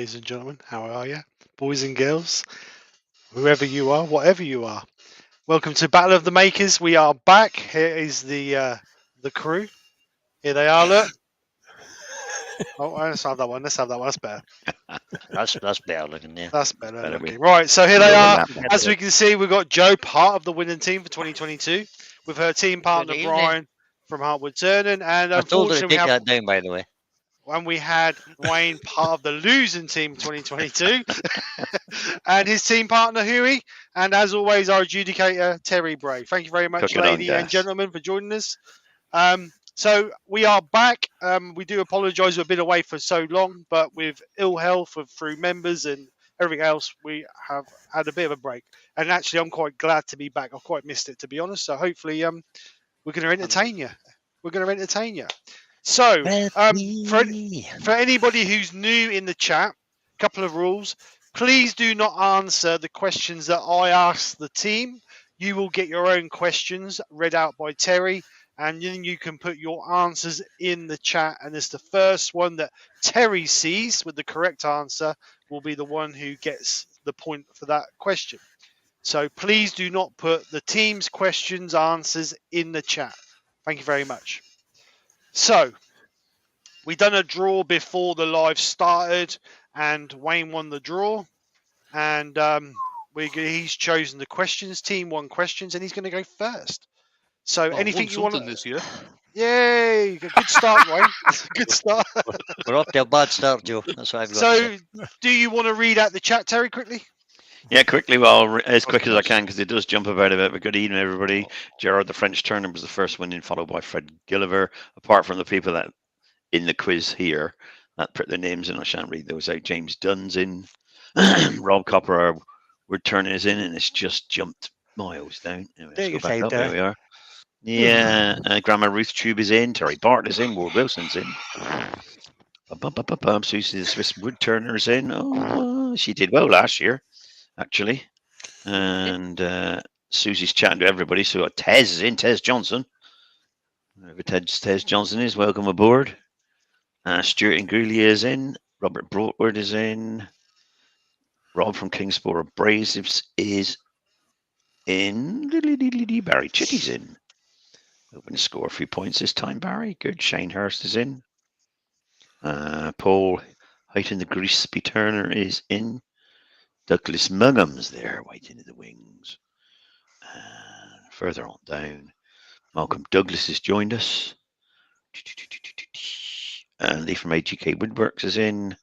ladies and gentlemen. How are you? Boys and girls, whoever you are, whatever you are. Welcome to Battle of the Makers. We are back. Here is the crew. Here they are, look. Oh, let's have that one. Let's have that one. That's better. That's better looking, yeah. That's better looking. Right, so here they are. As we can see, we've got Jo, part of the winning team for 2022, with her team partner Brian from Hartwood Turner. And I told her to unfortunately, take that down, by the way. when we had Wayne, part of the losing team 2022, and his team partner Huey, and as always, our adjudicator Terry Bray. Thank you very much, ladies and gentlemen, for joining us. So we are back. We do apologise we've been away for so long, but with ill health through members and everything else, we have had a bit of a break. And actually, I'm quite glad to be back. I've quite missed it, to be honest. So hopefully, we're going to entertain you. We're going to entertain you. So, for anybody who's new in the chat, a couple of rules. Please do not answer the questions that I ask the team. You will get your own questions read out by Terry, and then you can put your answers in the chat. And it's the first one that Terry sees with the correct answer will be the one who gets the point for that question. So please do not put the team's questions, answers in the chat. Thank you very much. So, we done a draw before the live started, and Wayne won the draw. And he's chosen the questions. Team won questions, and he's going to go first. So, anything you want this year? Yay! Good start, Wayne. Good start. We're off to a bad start, Joe. That's what I've got. So, do you want to read out the chat, Terry, quickly? Yeah, quickly. Well, as quick as I can, because it does jump about a bit. But good evening, everybody. Gerard, the French Turner, was the first one in, followed by Fred Gilliver. Apart from the people that in the quiz here that put their names in, I shan't read those out. James Dunn's in. Rob Copper, we're turning is in, and it's just jumped miles down. Anyway, let's go back up. There we are. Yeah, Grandma Ruth Tube is in. Terry Bart is in. Ward Wilson's in. Susie the Swiss Wood Turner's in. Oh, she did well last year, actually. And Susie's chatting to everybody. So Tez is in. Tez Johnson. Whoever Tez Johnson is, welcome aboard. Stuart Ingrulia is in. Robert Broadward is in. Rob from Kingsport Abrasives is in. Barry Chitty's in. Hoping to score a few points this time, Barry. Good. Shane Hurst is in. Paul Heighton the Greaseby Turner is in. Douglas Mungham's there, waiting in the wings. And further on down, Malcolm Douglas has joined us. And Lee from AGK Woodworks is in.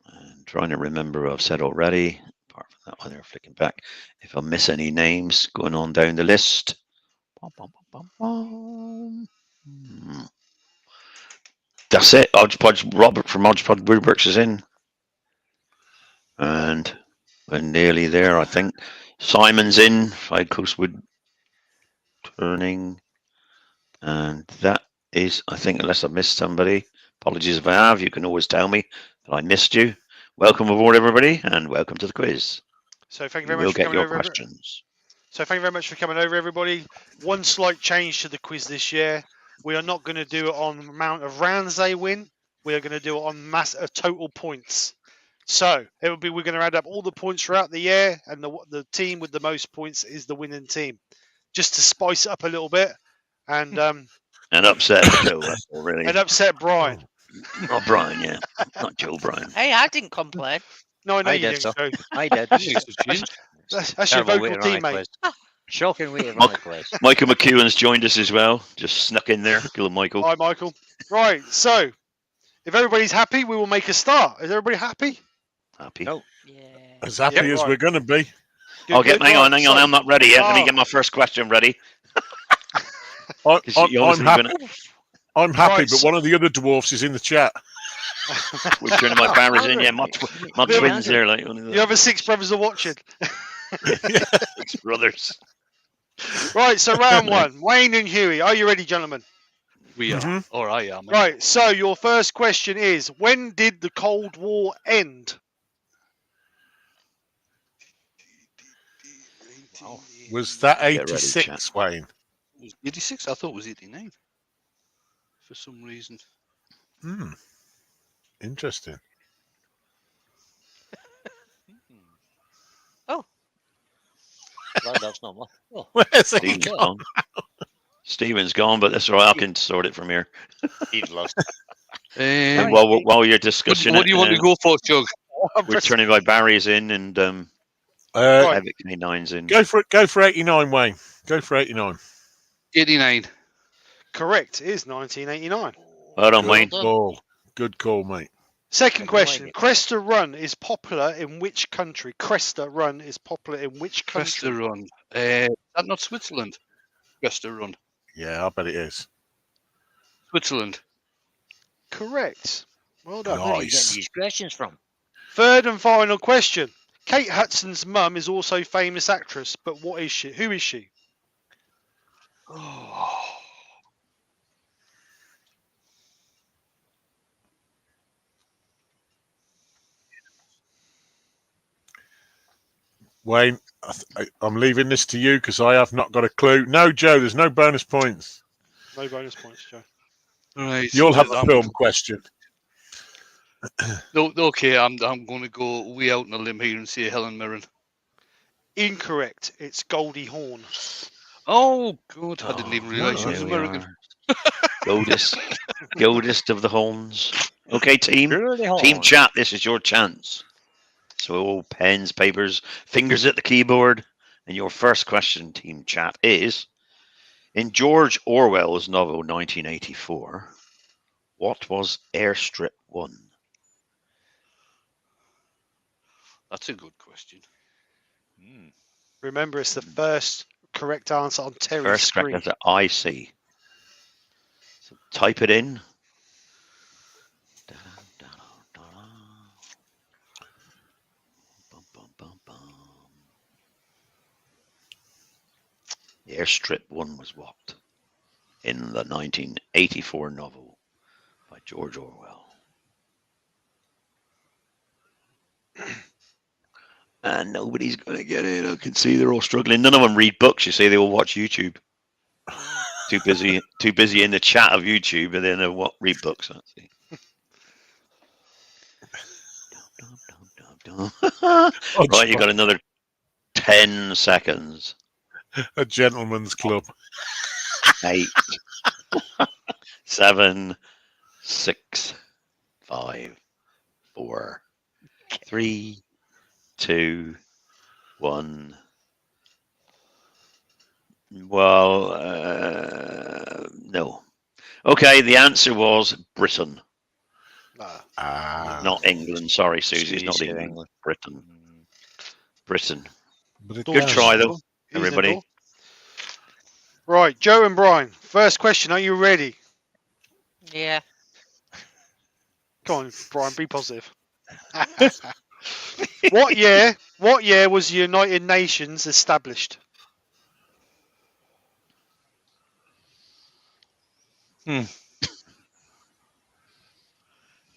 And trying to remember what I've said already. Apart from that one, they're flicking back. If I miss any names going on down the list. That's it. Robert from Hodgepodge Woodworks is in. And we're nearly there, I think. Simon's in. Five Coast Wood Turning. And that is, I think, unless I've missed somebody. Apologies if I have. You can always tell me that I missed you. Welcome aboard, everybody, and welcome to the quiz. So thank you very much for coming over. Questions. So thank you very much for coming over, everybody. One slight change to the quiz this year. We are not going to do it on the amount of rounds they win. We are going to do it on total points. So we're going to add up all the points throughout the year, and the team with the most points is the winning team, just to spice it up a little bit and upset Joe. That's all really. And upset Brian. Not Brian, yeah, not Joe Brian. Hey, I didn't complain. No, I know you didn't. So. I did. That's your vocal teammate. Shocking way to run a quiz. Michael McEwen's joined us as well. Just snuck in there. Hello, Michael. Hi, Michael. Right, so if everybody's happy, we will make a start. Is everybody happy? Happy. Oh. Yeah. As happy as we're going to be. Hang on. I'm not ready yet. Let me get my first question ready. I'm happy, but one of the other dwarfs is in the chat. We're turning my barriers in. Yeah, my twins there. Like the other six brothers are watching. Six brothers. Right, so round one. Wayne and Huey, are you ready, gentlemen? We are. Or I am. Right, so your first question is, when did the Cold War end? Wow. Was that 86, Wayne? It was 86? I thought it was 89. For some reason. Interesting. God, that's not much. Oh, Where's he Stephen's gone? gone. Stephen's gone, but that's all right. I can sort it from here. he's lost. So Um, while you're what, discussing what do you want to go for, Chug? we're turning by Barry's in and Right. Epic K9's in. Go for it. Go for 89, Wayne. Go for 89. 89. Correct. It is 1989. Hold on, Good Wayne. call. Good call, mate. Second no question. idea. Cresta Run is popular in which country? Cresta Run is popular in which country? Cresta Run. Is that not Switzerland? Cresta Run. Yeah, I bet it is. Switzerland. Correct. Well done. Where are you getting Nice. these questions from? Third and final question. Kate Hudson's mum is also a famous actress, but what is she? Who is she? Oh. Wayne, I'm leaving this to you because I have not got a clue. No, Joe, there's no bonus points. No bonus points, Joe. Right. You'll have well, the film question. No, okay, I'm going to go way out on a limb here and say Helen Mirren. Incorrect. It's Goldie Hawn. Oh, God. I didn't even realise she was Here we American. are. Goldest of the horns. Okay, team. Surely Team Horn. chat, this is your chance. So pens, papers, fingers at the keyboard. And your first question, team chat, is in George Orwell's novel 1984, what was Airstrip 1? That's a good question. Remember, it's the first correct answer on Terry's First screen. correct answer I see. So type it in. Airstrip 1 was what? In the 1984 novel by George Orwell. And nobody's going to get it. I can see they're all struggling. None of them read books. You see, they all watch YouTube. Too busy in the chat of YouTube, and then they read books. Let's see. Right, you got another 10 seconds. A gentleman's club. 8, 7, 6, 5, 4, 3, 2, 1. Well, no. Okay, the answer was Britain, not England. Sorry, Susie, it's not Susie, England. England. Britain. Britain. But Good try, though, everybody. Right, Joe and Brian. First question. Are you ready? Yeah. Come on, Brian. Be positive. What year was the United Nations established?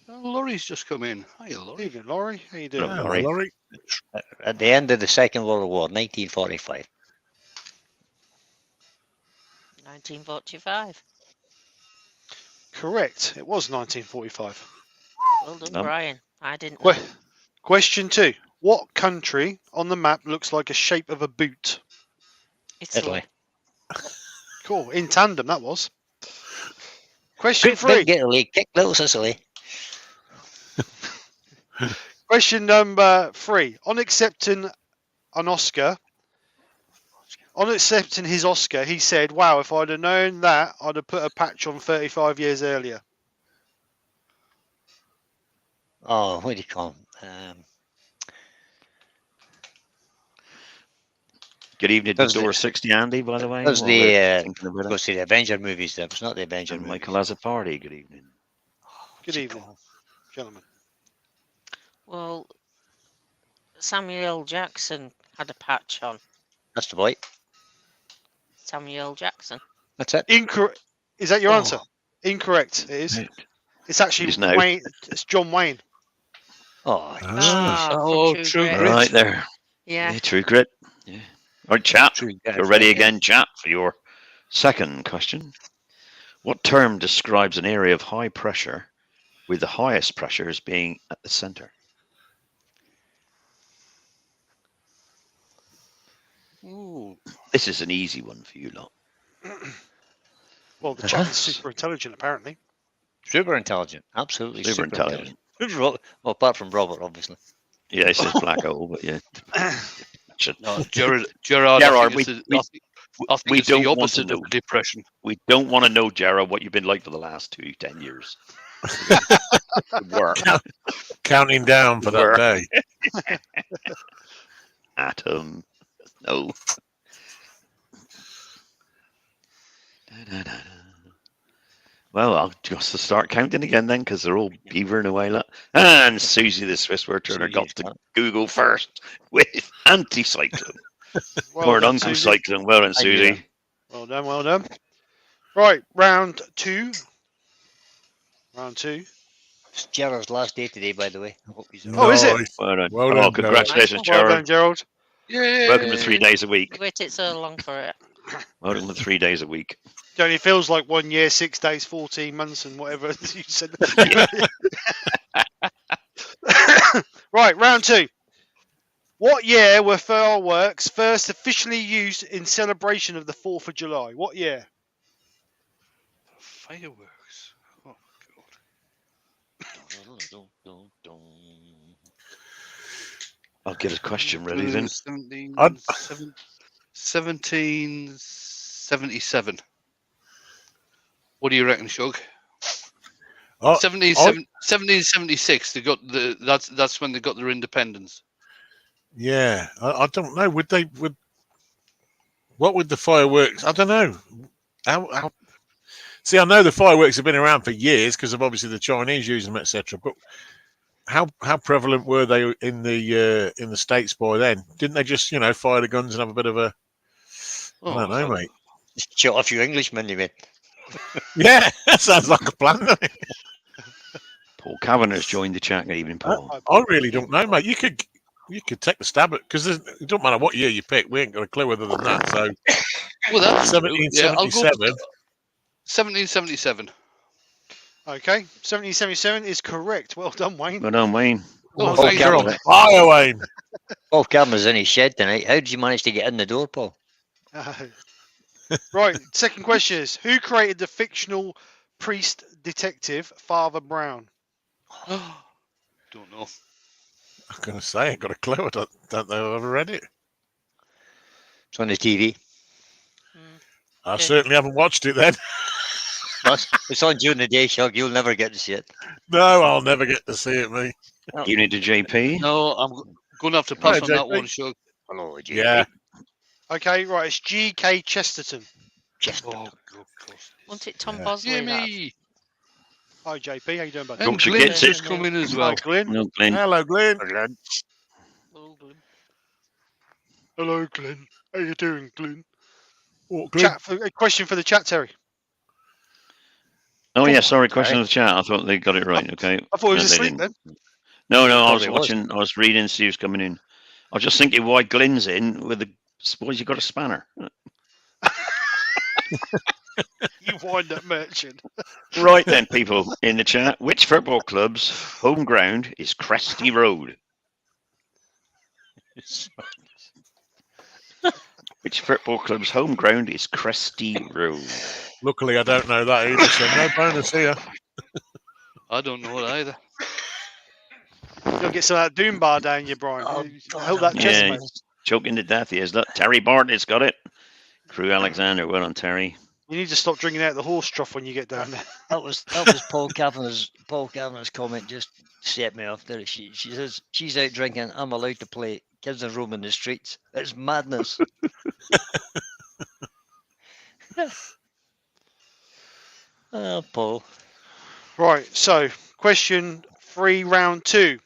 Laurie's just come in. Hiya, Laurie. Evening, Laurie. How you doing? Hello, Laurie. Laurie. At the end of the Second World War, 1945. 1945. Correct. It was 1945. Well done, No. Brian. I didn't know. Question 2. What country on the map looks like a shape of a boot? Italy. Cool. In tandem, that was. Question Great 3. big Italy, kick little Sicily. Question number 3. On accepting his Oscar, he said, "Wow, if I'd have known that, I'd have put a patch on 35 years earlier." Oh, what do you call him? Good evening, That's Door the- 60 Andy, by the way. That's while we're the thinking about go it. see the Avenger movies. That was not the Avenger And movies. Michael has a party. Good evening. Good evening, gentlemen. Well, Samuel L. Jackson had a patch on. That's the boy. Samuel L. Jackson. That's it. Incorrect. Is that your Oh. answer? Incorrect. It is. Right. It's actually It is now. Wayne. It's John Wayne. Oh, Ah, from Oh, True True Grit. Grit. Right there. Yeah. Yeah, True Grit. Yeah. All right, chat. true. You're ready again, chat, for your second question. What term describes an area of high pressure with the highest pressures being at the center? Ooh. This is an easy one for you lot. Well, the chat is super intelligent, apparently. Super intelligent. Absolutely Super super intelligent. Well, apart from Robert, obviously. Yeah, it says black hole, but yeah. No, Gerard, Gerard, I think it's we the don't want to opposite know. of the depression. We don't want to know, Gerard, what you've been like for the last 10 years. Work. Counting down for that Work. day. Atom. No. Well, I'll just start counting again then, because they're all beavering away. Look. And Susie, the Swiss word turner, got to Google first with anti-cyclone. Or an Uncle Cyclone. Well done, Susie. Well done, well done. Right, round two. Round two. It's Gerard's last day today, by the way. I hope he's Oh, is it? Nice. Well done. Well done, congratulations, Well Gerard. done, Gerald. Yeah. Welcome to 3 days a week. You waited so long for it. Welcome to 3 days a week. It only feels like 1 year, 6 days, 14 months, and whatever you said. Right, round two. What year were fireworks first officially used in celebration of the 4th of July? What year? Fireworks. Oh, God. I'll get a question ready then. 1777. What do you reckon, Shug? Oh, 1776. They got that's when they got their independence. yeah, I don't know. What would the fireworks? I don't know. How, see, I know the fireworks have been around for years because of obviously the Chinese using them, etc. But how prevalent were they in the States by then? Didn't they just fire the guns and have a bit of a? I don't know, mate. Just shot a few Englishmen, you mean? Yeah, that sounds like a plan. Doesn't it? Paul Cavanagh's joined the chat. Good evening, Paul. I really don't know, mate. You could take the stab at because it don't matter what year you pick. We ain't got a clue other than that. So, well, that's 1777. I'll go 1777. Okay, 1777 is correct. Well done, Wayne. Well done, Wayne. Oh, Paul thank you. Cameron. Fire, Wayne. Paul Cameron's in his shed tonight. How did you manage to get in the door, Paul? Right, second question is, who created the fictional priest detective Father Brown? Don't know. I'm gonna say I ain't got a clue. I don't know if I've ever read it. It's on the TV. I certainly haven't watched it then. It's on during the day, Shug. You'll never get to see it. No, I'll never get to see it, me. You need a JP. No, I'm going to have to pass Right, on that JP. one, Shug. Hello, Jay. Yeah. Okay, right, it's G.K. Chesterton. Just Oh, God. Wasn't it Tom Yeah. Bosley? that? Jimmy. Hi, JP. How you doing, buddy? And forget Glenn's to- just come in as well. Hi, Glenn. No, Glenn. Hello, Glenn. Oh, Glenn. Hello, Glenn. How you doing, Glenn? Oh, Glenn. A question for the chat, Terry. Oh, yeah, sorry, question of the chat. I thought they got it right. Okay. I thought he was No, they asleep didn't. then. No, I was Probably was. watching. I was reading. Steve's coming in. I was just thinking why Glenn's in with the. Suppose you got a spanner. You wind up merchant. Right then, people in the chat. Which football club's home ground is Cresty Road? Which football club's home ground is Cresty Road? Luckily, I don't know that either, so no bonus here. I don't know it either. You'll get some of that Doom bar down you, Brian. Oh, Hold that chest, Yeah, mate. he's choking to death. He is. Look, Terry Bartlett's got it. Crew Alexander. Well on, Terry. You need to stop drinking out the horse trough when you get down there. That was Paul Cavanagh's comment just set me off there. She says she's out drinking. I'm allowed to play. Kids are roaming the streets. It's madness. Oh, Paul. Right, so question 3, round 2.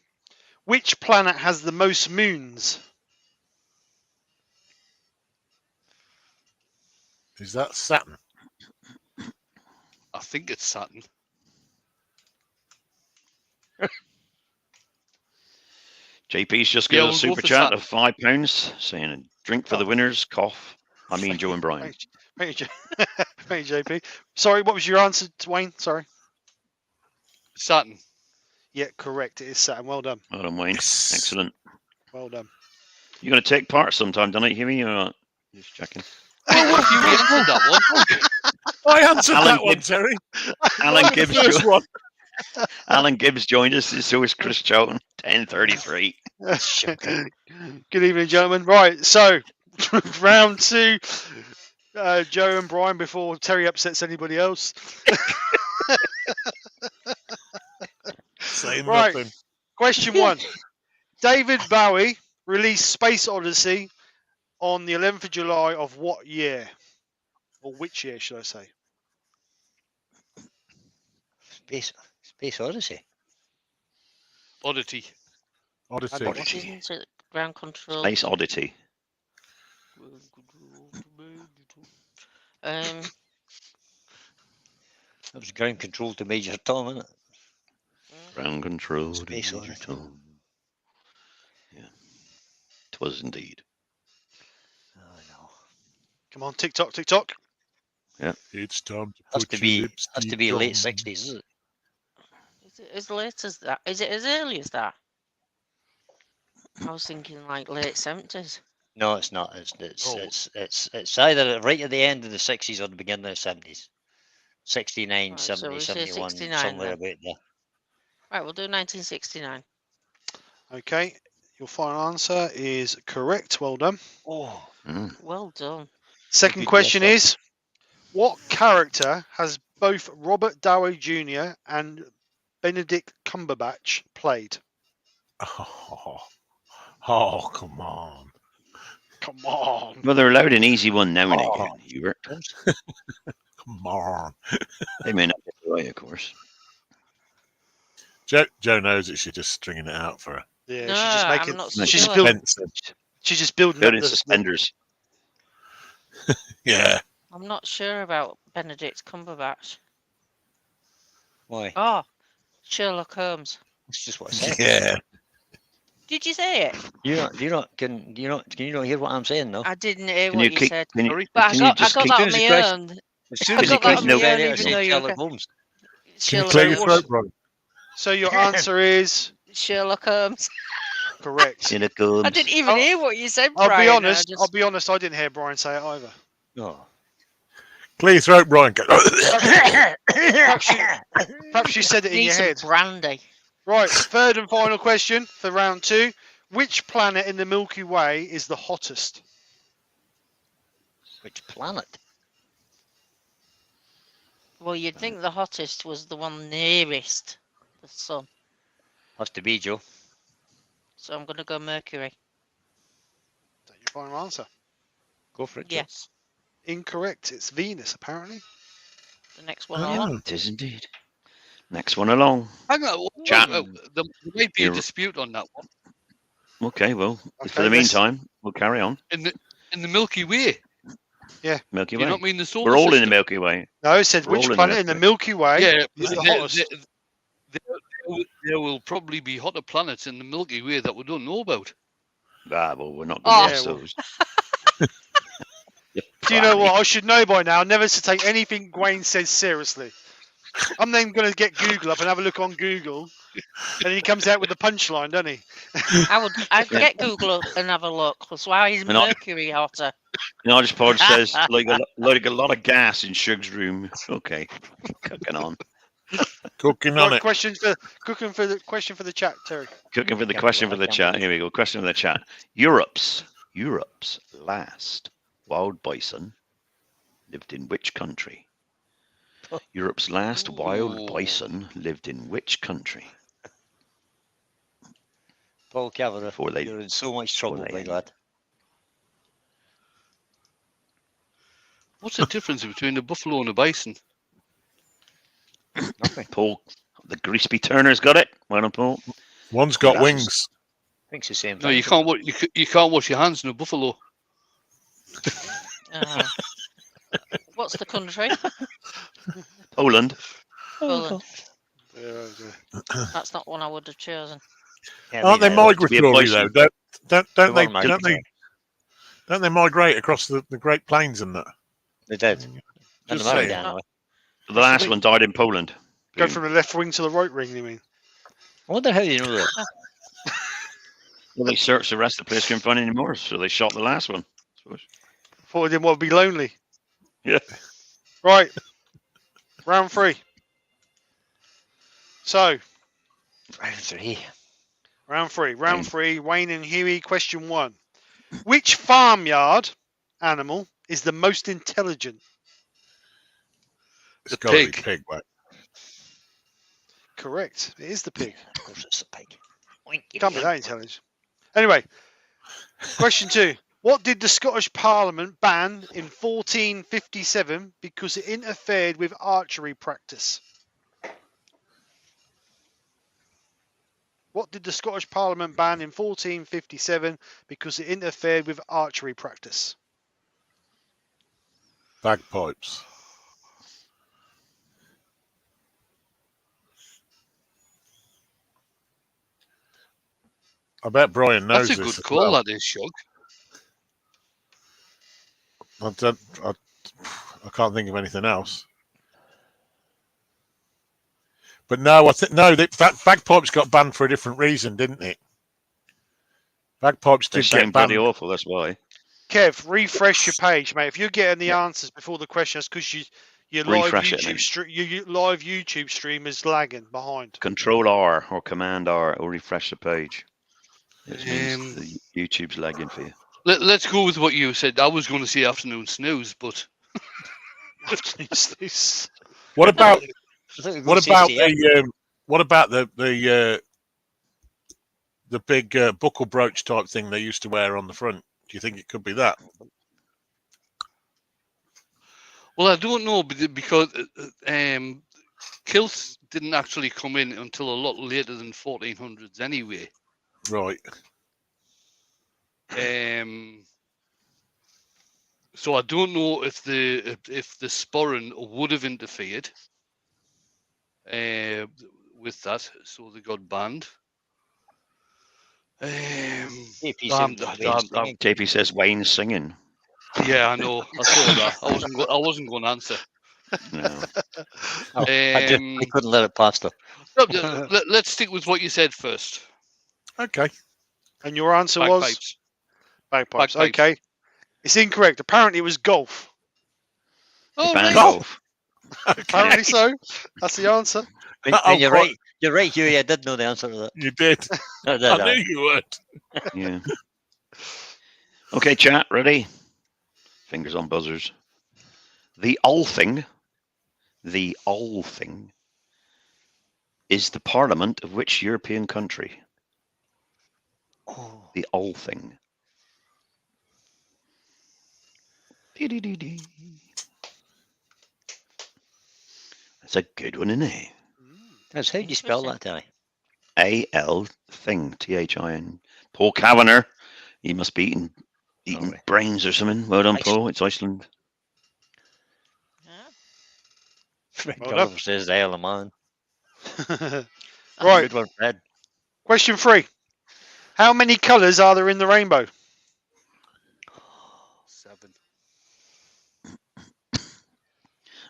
Which planet has the most moons? Is that Saturn? I think it's Saturn. JP's just Yeah, got we'll a go super for chat Saturn. of £5 saying a drink for the winners. Cough. I mean Joe and Brian. Thank you, thank you, JP. Sorry, what was your answer, Wayne? Sorry. Saturn. Yeah, correct. It is Saturn. Well done. Well done, Wayne. Yes. Excellent. Well done. You're going to take part sometime tonight, Huey, or not? Just checking. If you answered that one. I answered Alan that one, Gibbs. Terry. Alan Right, the Gibbs. first one. Alan Gibbs joined us. So is Chris Chowton. 10:33. Good evening, gentlemen. Right, so round 2. Joe and Brian before Terry upsets anybody else. Saying Right. nothing. Question 1. David Bowie released Space Odyssey on the 11th of July of what year? Or which year, should I say? Space Odyssey. Oddity. Odyssey. Odyssey. What isn't it? Ground control. Space Oddity. Um, That was ground control to Major Tom, isn't it? Ground control. Space Major Odyssey. Tom. Yeah. 'Twas indeed. Oh no. Come on, TikTok, TikTok. It's time to Has put to your be lipstick late on. 60s, is it? is it as late as that? Is it as early as that? I was thinking like late 70s. No, it's not. Oh. It's either right at the end of the 60s or the beginning of the 70s. 69, Right, so 70, we say 71, 69 somewhere then. about there. Right, we'll do 1969. Okay, your final answer is correct. Well done. Oh, Mm. Well done. Second Good question guess, is, what character has both Robert Downey Jr. and Benedict Cumberbatch played? Oh, come on. Come on. Well, they're allowed an easy one now and Oh. again, Hubert. Come on. They may not get it right, of course. Joe knows that she's just stringing it out for her. Yeah, No, she's just making. I'm not No, she's sure. building. Expensive. She's just building up Building the. suspenders. Yeah. I'm not sure about Benedict Cumberbatch. why? Oh, Sherlock Holmes. That's just what I said. Yeah. Did you say it? Can you not hear what I'm saying though? I didn't hear Can what you you keep? said. Can you, Sorry. But I can you got just that keep? on soon as my you press- own. As soon I as you got that click on no my own, there, even though you Sherlock were Holmes. Can you Sherlock clear your Holmes. throat, Brian? So your answer is Sherlock Holmes. correct. In it comes. I didn't even Oh, hear what you said, I'll Brian. be I honest. just- I'll be honest. I didn't hear Brian say it either. No. Clear your throat, Brian. Go. Perhaps you said it in Need your some head. brandy. Right. Third and final question for round 2. Which planet in the Milky Way is the hottest? Which planet? Well, you'd think the hottest was the one nearest the sun. Has to be Joe. So I'm going to go Mercury. Is that your final answer? Go for it, Joe. Yes. Incorrect. It's Venus, apparently. The next one along. Oh. It is indeed. Next one along. Hang on. Chat. There might be a You're- dispute on that one. Okay, well, for Okay, the let's- meantime, we'll carry on. In the Milky Way. Milky Do you Way. not mean the solar We're all in the system? Milky Way. No, it said We're which all in the planet in the Milky Way Yeah, is the but hottest. there will probably be hotter planets in the Milky Way that we don't know about. Ah, well, we're not Oh. going to Yeah, those. Do you know what? I should know by now never to take anything Wayne says seriously. I'm then going to get Google up and have a look on Google, and he comes out with the punchline, doesn't he? I'd get Google up and have a look. That's why is And I- Mercury hotter? Nigel Pod says, like a lot of gas in Shug's room. Okay, cooking on. Cooking on Right, it. question for the chat, Terry. Cooking for the Can't question for believe- the I chat. can't Here we go. Question for the chat. Europe's last wild bison lived in which country? Europe's last wild Ooh. bison lived in which country? Paul Kavanagh, Before they- you're in so much trouble, they my end. lad. What's the difference between a buffalo and a bison? Nothing. Paul, the Greasby Turner's got it. Well done, Paul. One's got That's- wings. I think it's the same No, thing. you can't wash your hands in a buffalo. What's the country? Poland. Poland. Yeah. That's not one I would have chosen. Yeah, Aren't they we know. migratory bison. though? Don't They they? were migratory. Don't they migrate across the Great Plains and that? They did. And Just the married saying. anyway. The last one died in Poland. Go Boom. from the left wing to the right wing, you mean? I wonder how you know that. Well, they searched the rest of the place, couldn't find any more, so they shot the last one. I suppose. Thought I didn't want to be lonely. Yeah. Right. Round 3. So, Round 3. round 3. Wayne. Round 3. Wayne and Huey. Question 1. Which farmyard animal is the most intelligent? It's The got to be pig. pig, mate. Correct. It is the pig. Of course, it's the pig. Can't be that intelligent. Anyway, question 2. What did the Scottish Parliament ban in 1457 because it interfered with archery practice? What did the Scottish Parliament ban in 1457 because it interfered with archery practice? Bagpipes. I bet Brian knows That's a this good as call, well. that is, Shug. I can't think of anything else. But no, that bagpipes got banned for a different reason, didn't it? Bagpipes They did get sound bloody banned. awful. That's why. Kev, refresh your page, mate. If you're getting the answers before the question, that's because your live Refresh it, YouTube mate. your live YouTube stream is lagging behind. Control R or Command R or refresh the page. It means Um, the YouTube's lagging for you. Let's go with what you said. I was going to say afternoon snooze, but Afternoon snooze. What about What the big buckle brooch type thing they used to wear on the front? Do you think it could be that? well, I don't know because kilts didn't actually come in until a lot later than 1400s anyway. Right. So I don't know if the sporran would have interfered with that, so they got banned. JP says Wayne's singing. Yeah, I know. I saw that. I wasn't going to answer. No. I couldn't let it pass though. Let's stick with what you said first. Okay. And your answer was Bagpipes. bagpipes. Bagpipes. Okay. It's incorrect. Apparently it was golf. Oh, Band right. golf. Apparently so. That's the answer. And you're right. You're right, Huey. I did know the answer to that. You did. I did, I knew you would. Yeah. Okay, chat, ready? Fingers on buzzers. The Althing is the parliament of which European country? Oh, The Althing. That's a good one, isn't it? that's how do you spell that, Danny? A-L thing, T-H-I-N. Paul Kavanagh. He must be eating right. brains or something. Well done, Iceland. Paul. It's Iceland. Fred Well Gulliver says the Isle of Man. Right. Good one, Fred. Question 3. How many colours are there in the rainbow? 7.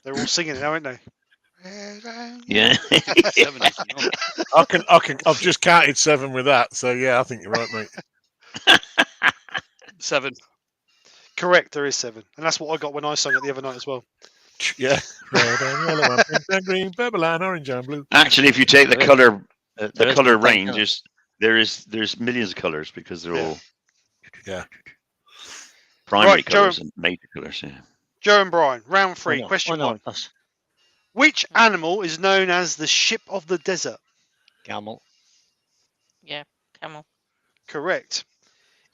They're all singing it now, aren't they? Yeah. 7 is enough. I've just counted 7 with that, so yeah, I think you're right, mate. 7. Correct, there is 7. And that's what I got when I sang it the other night as well. Yeah. Red and yellow and pink and green, purple and orange and blue. Actually, if you take the There is- color, There the is color no pink range in it. is there's millions of colors because they're all Yeah. primary Right, Joe. colors and major colors. Yeah. Joe and Brian, round 3, Why not? question Why 1. not? Us. Which animal is known as the ship of the desert? Camel. Yeah, camel. Correct.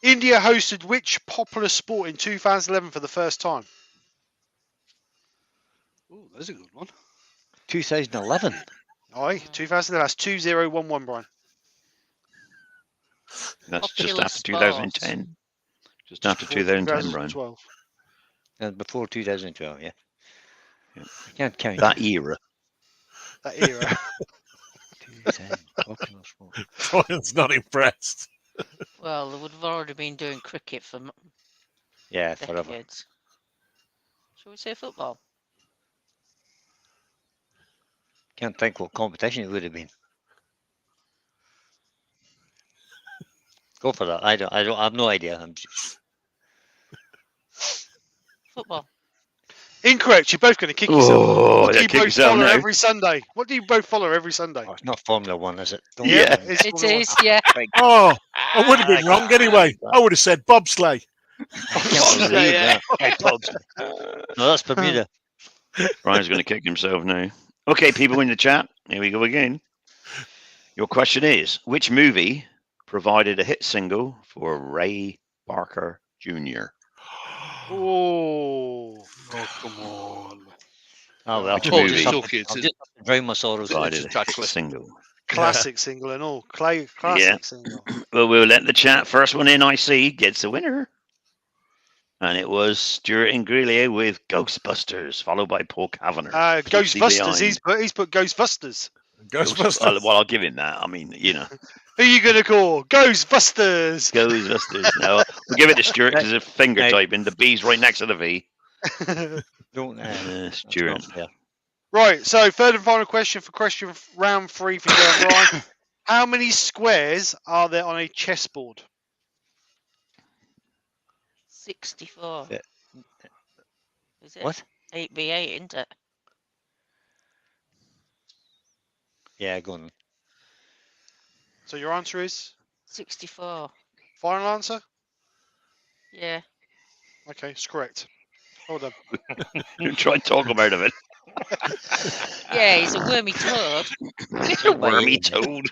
India hosted which popular sport in 2011 for the first time? Oh, that's a good one. 2011. Aye, 2011. That's 2011, Brian. That's just Popular after sports. 2010. Just after 2010, Brian. 2012. And before 2012, yeah. Yeah. I can't count. That era. That era. 2010. Popular sport. Brian's not impressed. Well, they would have already been doing cricket for Yeah, forever. decades. Shall we say football? Can't think what competition it would have been. Go for that. I have no idea. I'm just... Football. Incorrect. You're both going to kick yourself. Oh, What do yeah, you kick both yourself follow now. every Sunday? What do you both follow every Sunday? Oh, it's not Formula One, is it? Don't Yeah. worry. It's It Formula One. is, yeah. Oh, I would have been wrong anyway. I would have said bobsleigh. I can't believe that. Hey, Bob's. No, that's Bermuda. Brian's going to kick himself now. Okay, people in the chat, here we go again. Your question is, which movie provided a hit single for Ray Barker Jr.? Oh. Oh, come on. Oh, well. Which Oh, movie it's okay. I'll just drown my sorrows. provided it's a hit chocolate. single? Classic single and all. Classic Yeah. single. Well, we'll let the chat. First one in, I see, gets the winner. And it was Stuart Ingrelia with Ghostbusters, followed by Paul Kavanagh. Ghostbusters. He's put Ghostbusters. Ghostbusters. Well, I'll give him that. I mean, you know, Who are you going to call? Ghostbusters. Ghostbusters. No, we'll give it to Stuart because it's finger Right. typing. The B's right next to the V. Don't. Stuart. That's not fair. Right. So third and final question for round 3 for Joe and Brian. How many squares are there on a chessboard? 64. Yeah. Is it? What? 8v8, isn't it? Yeah, go on. So your answer is 64. final answer? Yeah. Okay, it's correct. Hold on. You try and talk him out of it. Yeah, he's a wormy toad. Wormy toad.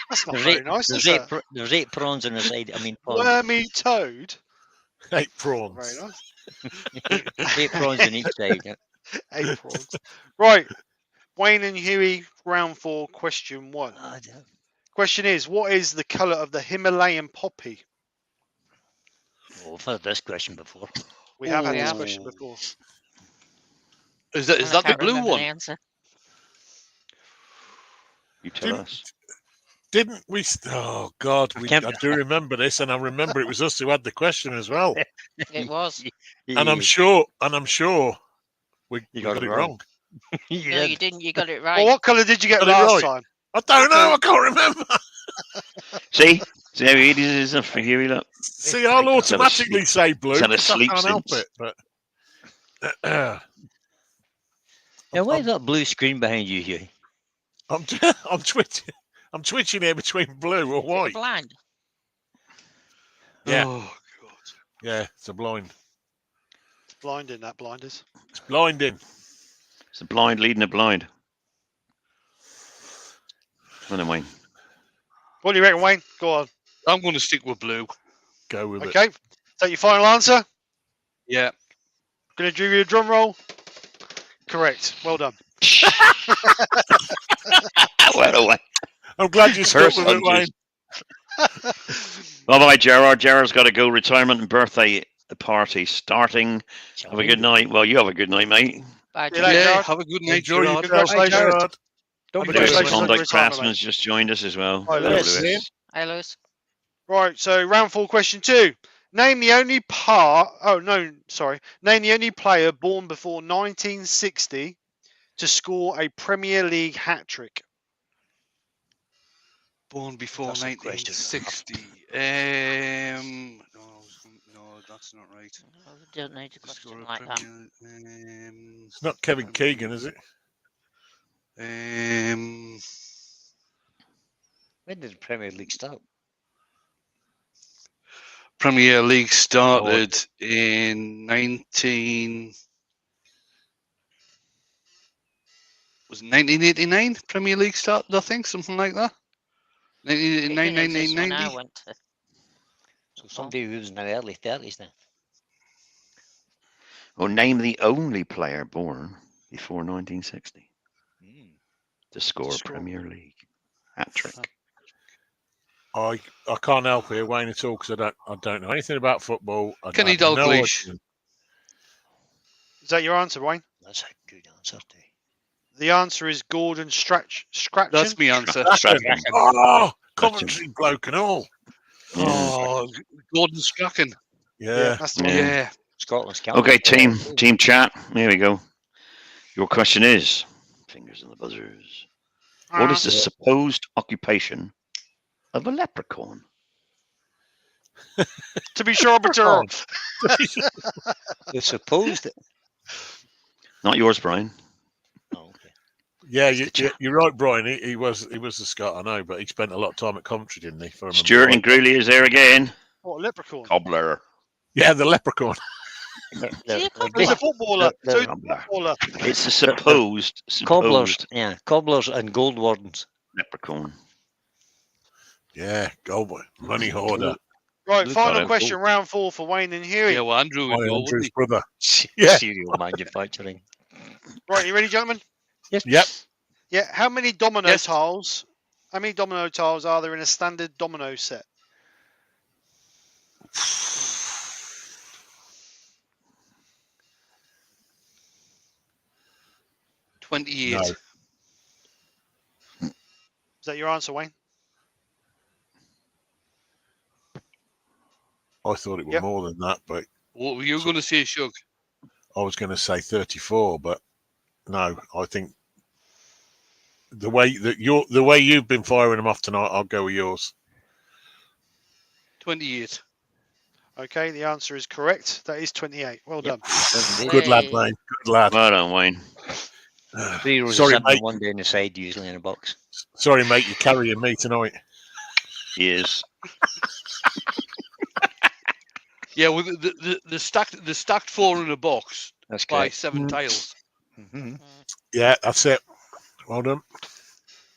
That's not There's very eight, nice, there's, is eight it? there's 8 prawns on the side. I mean, prawns. Wormy toad. 8 Very prawns. nice. 8 prawns on each side. Yeah. 8 prawns. Right. Wayne and Huey, round 4, question 1. Question is, what is the colour of the Himalayan poppy? Oh, I've heard this question before. We have had this Ooh. question before. Is that And I the can't blue remember one? the answer. You tell us. Didn't we? Oh God, I can't- I do remember this, and I remember it was us who had the question as well. It was. And I'm sure we You got, got it it wrong. You No, did. you didn't. You got it Well, right. what colour did you get Got it last right. time? I don't know. I can't remember. See how easy it is for Huey, look. See, I'll automatically say blue He's had a because I sleep can't help since. it. But Yeah, why is that blue screen behind you, Hughie? I'm twitching. I'm twitching here between blue or Is it white. blind? Yeah. Oh, God. Yeah, it's a blind. It's blinding, that blinders. It's blinding. It's a blind leading a blind. Well, then, Wayne. What do you reckon, Wayne? Go on. I'm going to stick with blue. Go with it. Okay. Is that your final answer? Yeah. Going to do you a drum roll? Correct. Well done. Well, away. I'm glad you stuck with it, Wayne. Bye bye, Gerard. Gerard's got to go. Retirement and birthday party starting. Have a good night. Well, you have a good night, mate. Bye, Yeah, John. Yeah, Gerard. have a good night, Enjoy Gerard. yourself, Congratulations. Gerard. Don't Have a be good Lewis night. late. Conduct Retirement, Craftsman's just joined us as well. Hi, Hello, Lewis. Lewis. Hi, Lewis. Right, so round 4, question 2. Name the only Name the only player born before 1960 to score a Premier League hat-trick. Born before That's a question. 1960. No, that's not right. No, we don't need a To score question a like that. Premier- It's not Kevin Keegan, is it? When did the Premier League start? Premier League started in 1989? Premier League started, I think, something like that. 1989, This one I 1990. went to. So somebody who was in their early 30s then. Well, name the only player born before 1960 to score a Premier League hat-trick. I can't help here, Wayne, at all because I don't know anything about football. Kenny have no Dalglish. idea. Is that your answer, Wayne? That's a good answer, too. The answer is Gordon Scratchin. That's my answer. Oh, Coventry bloke and all. Oh, Gordon Strachan. Yeah. That's the one. Yeah. Scotland's captain. Okay, team chat. Here we go. Your question is, fingers on the buzzers. What is the supposed occupation of a leprechaun? To be sure, Leprechaun. You're supposed to. Not yours, Brian. Oh, okay. Yeah, It's the chap. you're right, Brian. He was the Scot, I know, but he spent a lot of time at Coventry, didn't he? If I remember Stuart right. and Greeley is there again. What, leprechaun? Cobbler. Yeah, the leprechaun. Is he a The He's a big footballer. the- So he's a Cobbler. footballer. It's the supposed cobblers, yeah, cobblers and gold wardens. leprechaun. Yeah, Goldboy, money hoarder. Right, Look final at him. question, round 4 for Wayne and Huey. Yeah, well, Andrew would My know, wouldn't Andrew's he? brother. Yeah. Cereal manufacturing. Right, you ready, gentlemen? Yes. Yep. Yeah. How many domino Yes. tiles? How many domino tiles are there in a standard domino set? 28. No. Is that your answer, Wayne? I thought it was Yep. more than that, but What were you going to say, Shug? I was going to say 34, but no, I think the way you've been firing them off tonight, I'll go with yours. 28. Okay, the answer is correct. That is 28. Well done. Good lad, Hey. mate. Good lad. Well done, Wayne. 3 rows Sorry, of 7 mate. and 1 down the side, usually in a box. Sorry, mate. You're carrying me tonight. He is. Yeah, well, the stacked 4 in a box That's by correct. 7 tiles. Mm-hmm. Yeah, that's it. Well done.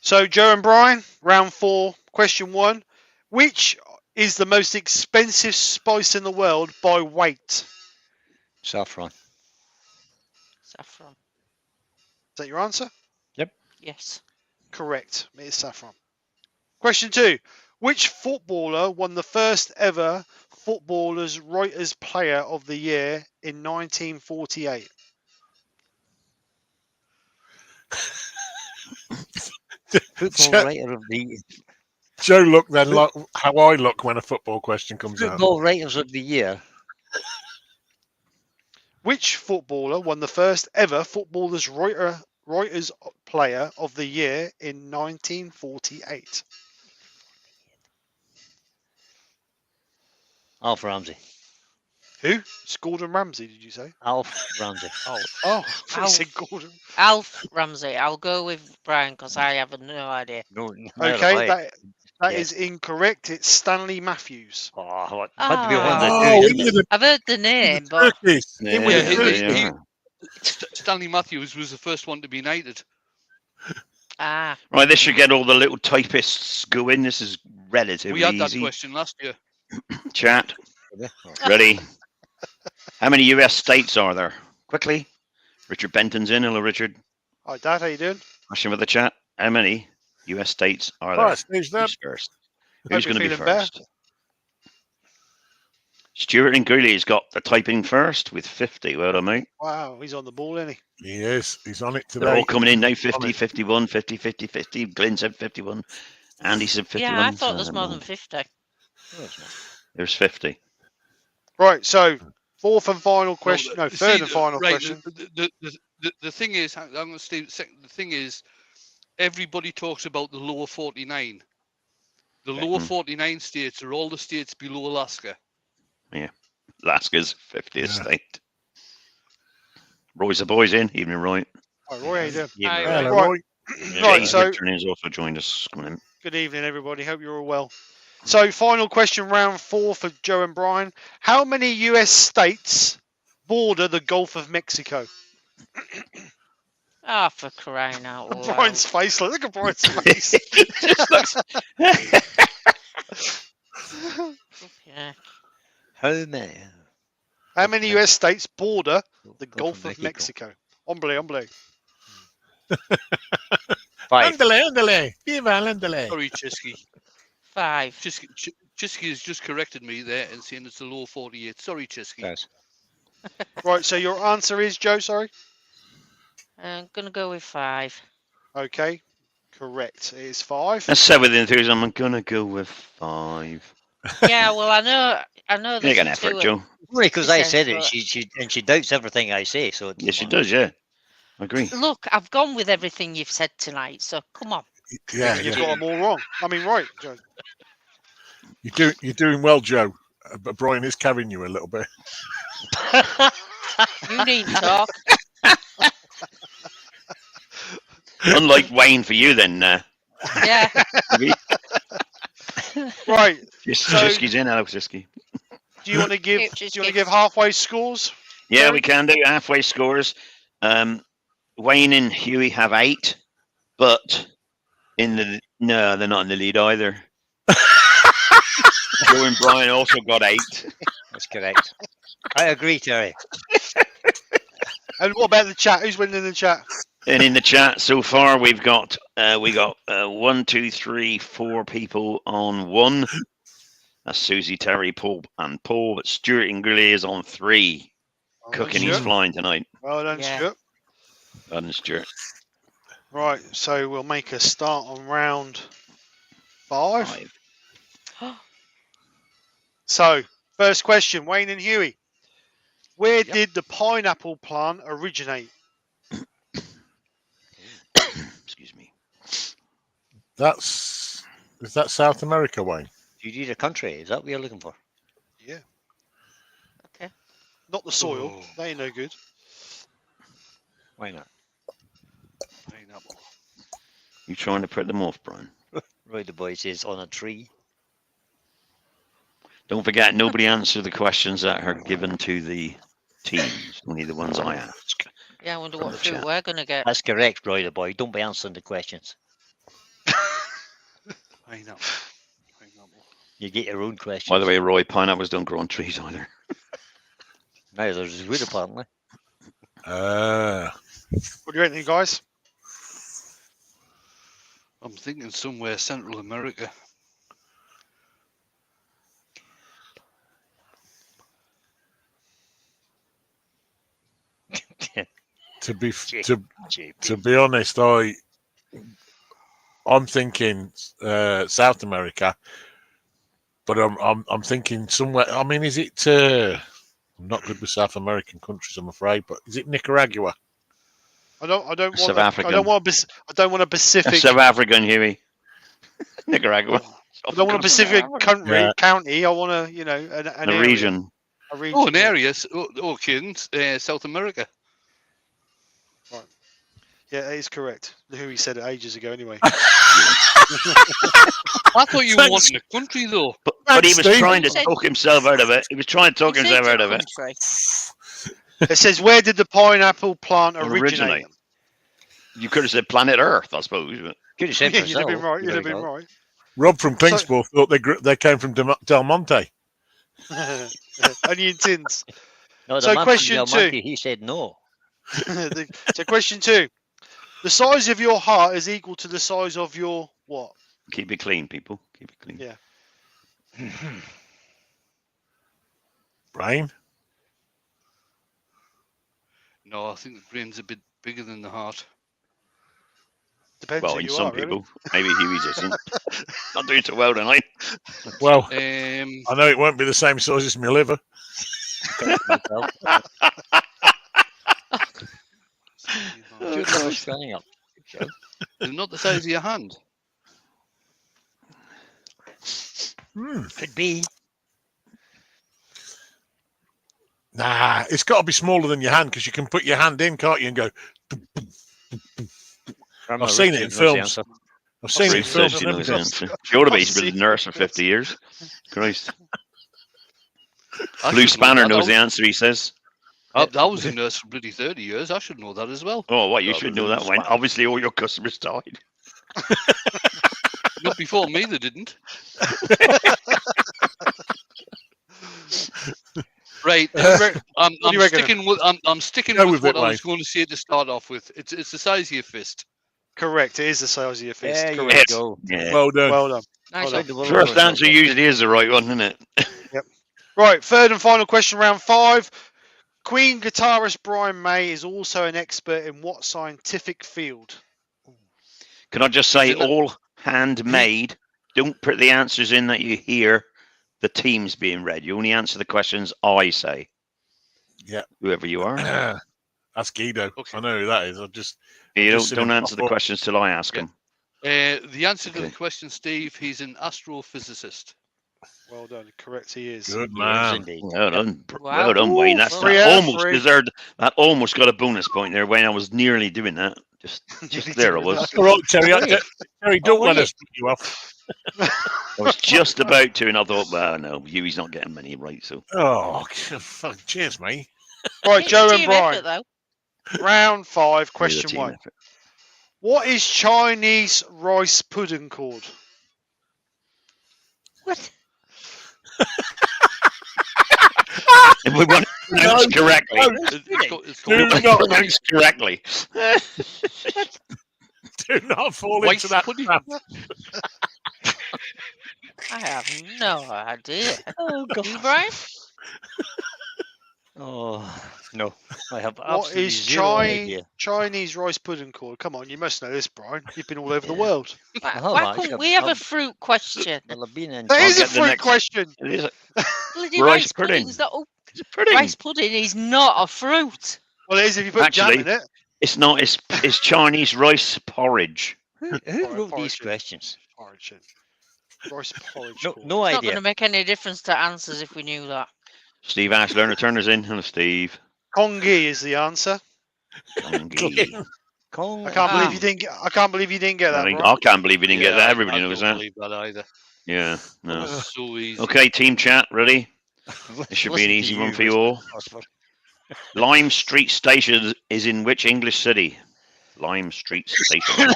So, Joe and Brian, round 4, question 1. Which is the most expensive spice in the world by weight? Saffron. Saffron. Is that your answer? Yes. Correct. It is saffron. Question 2. Which footballer won the first ever Footballers Reuters Player of the Year in 1948? Football writer of the Joe, look then like how I look when a football question comes out. football writers of the year. Which footballer won the first ever Footballers Reuters Player of the Year in 1948? Alf Ramsey. Who? It's Gordon Ramsay, did you say? Alf Ramsey. Oh, I thought you said Gordon. Alf Ramsey. I'll go with Brian because I have no idea. No, Okay, that Yes. is incorrect. It's Stanley Matthews. Oh, what? Ah. Had to be one of the Oh, two, he didn't with it? the I've heard the name, but turkeys. Yeah, with Yeah, the he- turkey. he- Stanley Matthews was the first one to be knighted. Right, this should get all the little typists going. This is relatively We had that easy. question last year. Chat. Ready? How many US states are there? Quickly. Richard Benton's in. Hello, Richard. Hi, Dad. How you doing? Question with the chat. How many US states are All there? right, Steve's there. Who's first? Hope Who's you're going to be feeling better. first? Stuart and Greeley's got the typing first with 50. Well done, mate. Wow, he's on the ball, isn't he? He is. He's on it today. They're all coming in now. 50, On it. 51, 50, 50, 50. Glenn said 51. Andy said 51. yeah, I thought so there's never more than mind. 50. There's 50. Right, so fourth and final question. No, See, third and final right, question. The thing is, I'm going to stay. The thing is, everybody talks about the lower 49. The lower 49 states are all the states below Alaska. Alaska's 50th Yeah. state. Roy's the boys in. Evening, Roy. Hi, Roy, how you doing? Yeah, Aye, right. Hello, Right. Roy. Right, James so Richard has also joined us. Come on in. good evening, everybody. Hope you're all well. So, final question, round 4 for Joe and Brian. How many US states border the Gulf of Mexico? Ah, for crying out loud. Brian's face. Look at Brian's face. Just looks- Yeah. How many? How many US states border the Gulf of Mexico? Hombre, hombre. 5. Ándale, ándale. Viva, ándale. Sorry, Chisky. 5. Chisky has just corrected me there and saying it's the low 48. Sorry, Chisky. Yes. Right, so your answer is, Joe, sorry? I'm going to go with 5. Okay, correct. It is 5. I said with enthusiasm, I'm going to go with 5. Yeah, well, I know Make an there's effort, two- Joe. Because She I says, said it, but- she doubts everything I say. So Yes, she does, yeah. I agree. Look, I've gone with everything you've said tonight, so come on. Yeah, You've yeah. got them all wrong. I mean, right, Joe. You're doing well, Joe. but Brian is carrying you a little bit. You need to talk. Unlike Wayne for you, then. Yeah. Right. Jisky's in. Hello, Jisky. Do you want to give? Keep Do just you want to give- give halfway scores? Yeah, Terry? we can do halfway scores. Wayne and Huey have 8, but they're not in the lead either. Joe and Brian also got 8. That's correct. I agree, Terry. And what about the chat? Who's winning in the chat? And in the chat so far, we got 1, 2, 3, 4 people on 1. That's Susie, Terry, Paul, and Paul. But Stuart and Grilly is on 3. Well Cooking, done, he's Stuart. flying tonight. Well done, Yeah. Stuart. Well done, Stuart. Right, so we'll make a start on round 5. So, first question, Wayne and Huey. Where did the pineapple plant originate? Excuse me. Is that South America, Wayne? Do you need a country? Is that what you're looking for? Yeah. Okay. Not the soil. Oh. They ain't no good. Why not? Pineapple. You trying to put them off, Brian? Roy the boy says on a tree. Don't forget, nobody answered the questions that are given to the teams. Only the ones I ask. Yeah, I wonder what the fruit chat. we're gonna get. That's correct, Roy the boy. Don't be answering the questions. Pineapple. Pineapple. You get your own questions. By the way, Roy, pineapples don't grow on trees either. Neither does wood, apparently. What do you reckon, guys? I'm thinking somewhere Central America. To be JP. to be honest, I'm thinking South America, but I'm thinking somewhere. I mean, is it? I'm not good with South American countries, I'm afraid. But is it Nicaragua? I don't South want. African. I don't want a Pacific. South African, Huey. Nicaragua. I don't want a Pacific country, Yeah. county. I want a, an The area, region. A region. Oh, an area. Oh, kidding. South America. Yeah, it is correct. Who he said it ages ago, anyway. I thought you were Thanks. wanting a country, though. But he was Steve. trying to talk himself out of it. He was trying to talk You himself said out of it. country. It says, where did the pineapple plant originate? Originate. You could have said planet Earth, I suppose. But Could have said Yeah, you'd have been Brazil. right. You'd have been right. Rob from Kingsborough thought they came from Del Monte. Onion tins. No, the So man from question Del 2. Monte, he said no. So question 2. The size of your heart is equal to the size of your what? keep it clean, people. Keep it clean. Yeah. Brain. No, I think the brain's a bit bigger than the heart. Depends Well, who in you some are, really. people. Maybe Huey's isn't. Not doing so well tonight. Well, Um, I know it won't be the same size as my liver. Should have was standing up. they're not the size of your hand. Could be. Nah, it's got to be smaller than your hand because you can put your hand in, can't you, and go. I've seen it in films. I've seen it in Bruce films. says she and knows everything. the answer. She ought to be. I've She's been a seen nurse for 50 years. Christ. I Blue should know Spanner that. knows the answer, he says. I was a nurse for bloody 30 years. I should know that as well. Oh, what? You Oh, should Blue know that one. Spanner. Obviously, all your customers died. Not before me, they didn't. Right. I'm do you reckon? sticking with Go with with it, what I was Wayne. going to say to start off with. It's the size of your fist. Correct. It is the size of your fist. There you Correct. go. Yeah. Well done. Well done. Nice Well one. First answer usually is the right one, isn't it? Right, third and final question, round 5. Queen guitarist Brian May is also an expert in what scientific field? Can I just say, Is it- all handmade? Don't put the answers in that you hear the teams being read. You only answer the questions I say. Yeah. Whoever you are. That's Guido. Okay. I know who that is. I just You Just don't sitting answer the up. questions till I ask Yeah. them. The answer to the Okay. question, Steve, he's an astrophysicist. Well done. Correct, he is. Good Yes, man. indeed. Well done, Wow. well done, Wayne. That's Ooh, 3 that out of almost 3. deserved. That almost got a bonus point there, Wayne. I was nearly doing that. Just Nearly there I doing was. that. All right, Terry. Were you? Terry, don't were let you? us put you off. I was just about to, and I thought, well, no, Huey's not getting many right, so Oh, fuck. Cheers, mate. Right, Joe and Team Brian. effort, though. Round 5, it was a question team 1. effort. What is Chinese rice pudding called? What? And we want to pronounce correctly. It's Do called not, Pronounce correctly. do not fall rice into that pudding. trap. I have no idea. Oh You, God. Brian? Oh no, I have What absolutely is zero idea. Chinese rice pudding called? Come on, you must know this, Brian. You've been all over the world. Why, Oh, why actually, couldn't we have a I've- fruit question? Well, I've been in. That I'll is a get the fruit next- question. It is Bloody rice rice pudding. pudding's not. Oh, it's a pudding. rice pudding is not a fruit. Well, it is if you put jam Actually- in it. It's not. It's Chinese rice porridge. Who Porridge, wrote porridge. these questions? Origin. Rice porridge. No, called. no It's not going idea. to make any difference to answers if we knew that. Steve Ash, learner Turner's in. Hello, Steve. Congee is the answer. Congee. Kong. I can't believe Ah. you didn't. I can't believe you didn't get that. I Brian. can't believe you didn't get that. Everybody I knows don't that. believe that either. Yeah. No. It's so easy. Okay, team chat, ready? It should be an easy one for you all. Lime Street Station is in which English city? Lime Street Station.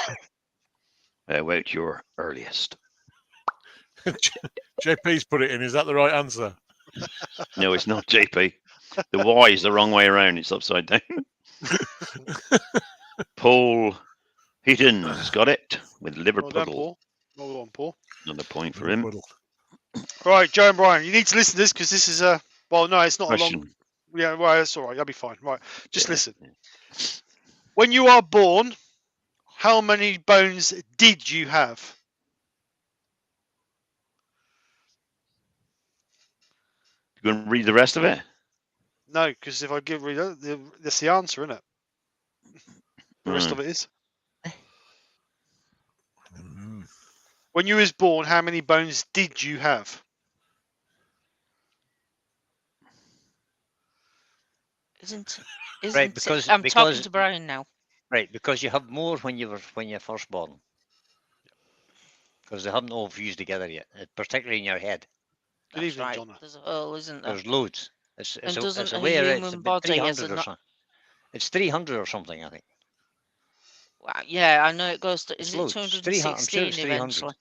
About your earliest. JP's put it in. Is that the right answer? No, it's not JP. The Y is the wrong way around. It's upside down. Paul Heaton's got it with Well done, Liverpool. Paul. Well done, Paul. Another point for him. Right, Joe and Brian, you need to listen to this because this is a. Well, no, it's not a long. Question. Yeah, well, that's all right. I'll be fine. Right, just Yeah, listen. yeah. When you are born, how many bones did you have? You going to read the rest of it? No, because if I give read it, that's the answer, isn't it? The rest of it is. Mm. When you was born, how many bones did you have? Isn't Right, it- because- I'm talking because- to Brian now. Right, because you have more when you're first born. Because they haven't all fused together yet, particularly in your head. Good That's evening, right. Donna. There's a hole, isn't there? There's loads. It's And a, doesn't it's a a way around. It's human about body has 300 a or no- something. It's 300 or something, I think. Wow, yeah, I know it goes to. It's Is it loads. 300, I'm sure 216 it's 300. eventually?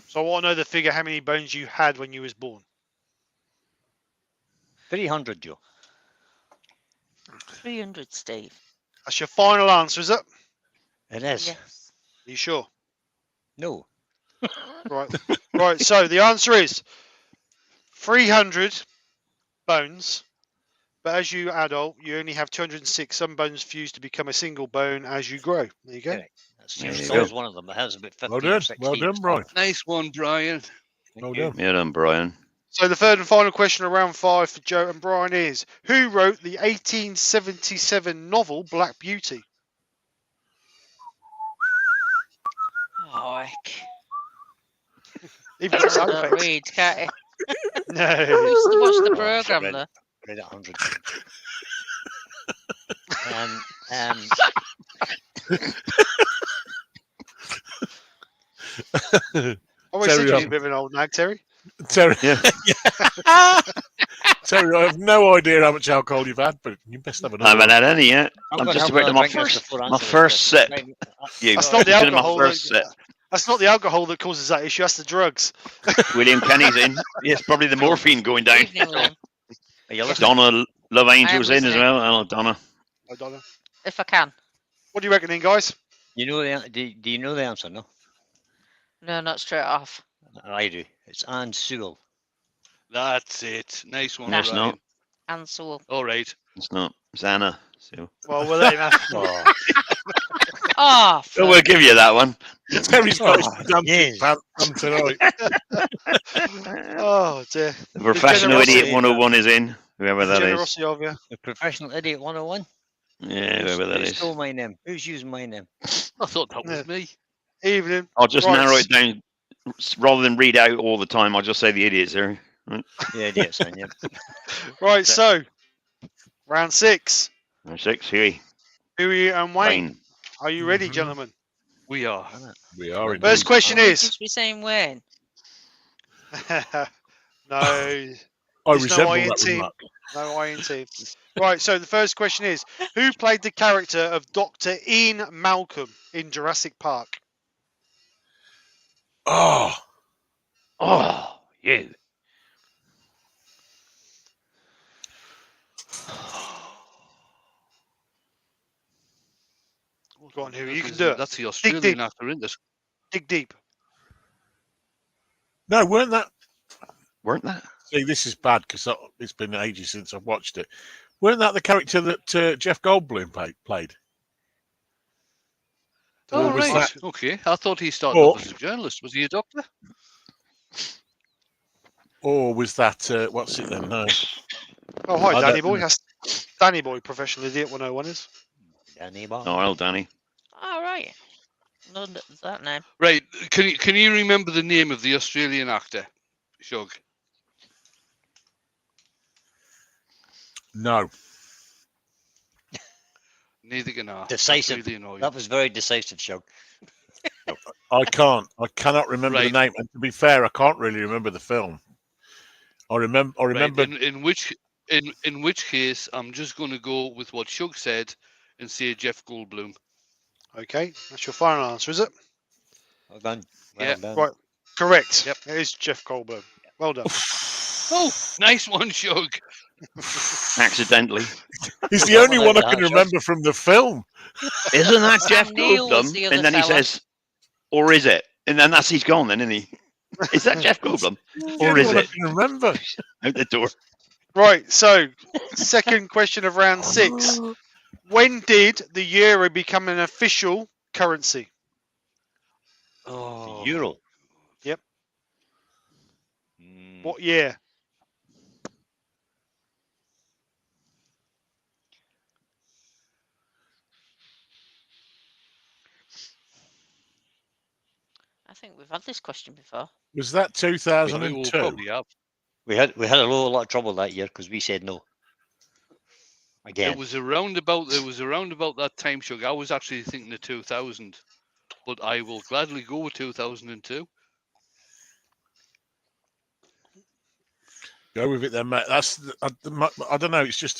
So I want to know the figure how many bones you had when you was born. 300, Joe. 300, Steve. That's your final answer, is it? It is. Yes. Are you sure? No. Right. Right. So the answer is 300 bones, but as you adult, you only have 206. Some bones fuse to become a single bone as you grow. There you go. Correct. That's There your you skull's go. one of them. It has about 15 Well or done. 16. Well done, Brian. Nice one, Brian. Well you. done. Yeah done, Brian. So the third and final question of round 5 for Joe and Brian is: who wrote the 1877 novel Black Beauty? Oh, heck. Even got sound Don't effects. read, can't he? No. Used to watch the Oh, programme read though. Read it 100 times. Always said Terry, you was a bit of an old nag, Terry. Terry, Yeah. Terry, I have no idea how much alcohol you've had, but you best have I another. haven't had any yet. I'm I'm gonna just have about to another my drink just first, before my answering first this. sip. Right, You. That's not the Doing my alcohol. first That, sip. that's not the alcohol that causes that issue. That's the drugs. William Kenny's in. Yes, probably the morphine going down. Evening, William. Are you listening? Donna Love Angel's in as listening. well. Hello, Donna. I don't know. If I can. What do you reckon, guys? You know do you know the answer? No, No, not straight off. I do. It's Anne Sewell. That's it. Nice one, No, it's Brian. not. And so. All right. It's not. It's Anna. So. Well, we'll let him have. Oh, Oh, Oh, we'll give you that one. Terry's got his Oh, damn yes. pants on tonight. Oh dear. The Professional generosity. Idiot 101 is in. Whoever that is. Generosity of you. the professional idiot 101. Yeah, whoever that Who is. stole my name? Who's using my name? I thought that was me. Evening. I'll just Right. narrow it down. rather than read out all the time, I'll just say the idiots there. Yeah, yes, and yeah. Right, so round 6. Round 6, Huey. Huey and Wayne. Wayne. Are you ready, Mhm. gentlemen? We are. We are indeed. First question Would is. you be saying when? No, I there's no resemble I in that team. remark. No I in team. Right, so the first question is, who played the character of Dr. Ian Malcolm in Jurassic Park? Oh, Oh, you. Go on, Huey, you That can is- do it. That's the deep. Australian actor, isn't it? Dig deep. no, weren't that? Weren't that? See, this is bad because it's been ages since I've watched it. Weren't that the character that Jeff Goldblum played? Oh, Or was right. that- Okay. I thought he started Or- off as a journalist. Was he a doctor? Or was that, what's it then? No. Oh, hi, I Danny don't Boy. know. That's Danny Boy, professional idiot 101 is. Danny Boy. Oh, well, Danny. All right. No, that name. Right. Can you remember the name of the Australian actor? Shug. No. Neither can I. Decisive. That's really annoying. That was very decisive, Shug. I cannot remember Right. the name. And to be fair, I can't really remember the film. I remember. Right. In which case, I'm just going to go with what Shug said and say Jeff Goldblum. Okay, that's your final answer, is it? Well done. Well Yeah. done. Right. Correct. Yep. It is Jeff Goldblum. Well done. Oh, nice one, Shug. Accidentally. He's the That only one one I out can of remember from the film. Isn't that Sam Jeff Neill was Goldblum? the other And then he fella. says, or is it? And then he's gone then, isn't he? Is that Jeff Goldblum? The Or only is one I it? can remember. Out the door. Right, so second question of round 6. When did the euro become an official currency? Oh, Euro. Yep. Mm, What year? I think we've had this question before. Was that we 2002? probably have. we had a lot of trouble that year because we said no. Again. It was around about that time, Shug. I was actually thinking of 2000, but I will gladly go with 2002. Go with it then, mate. That's I don't know. It's just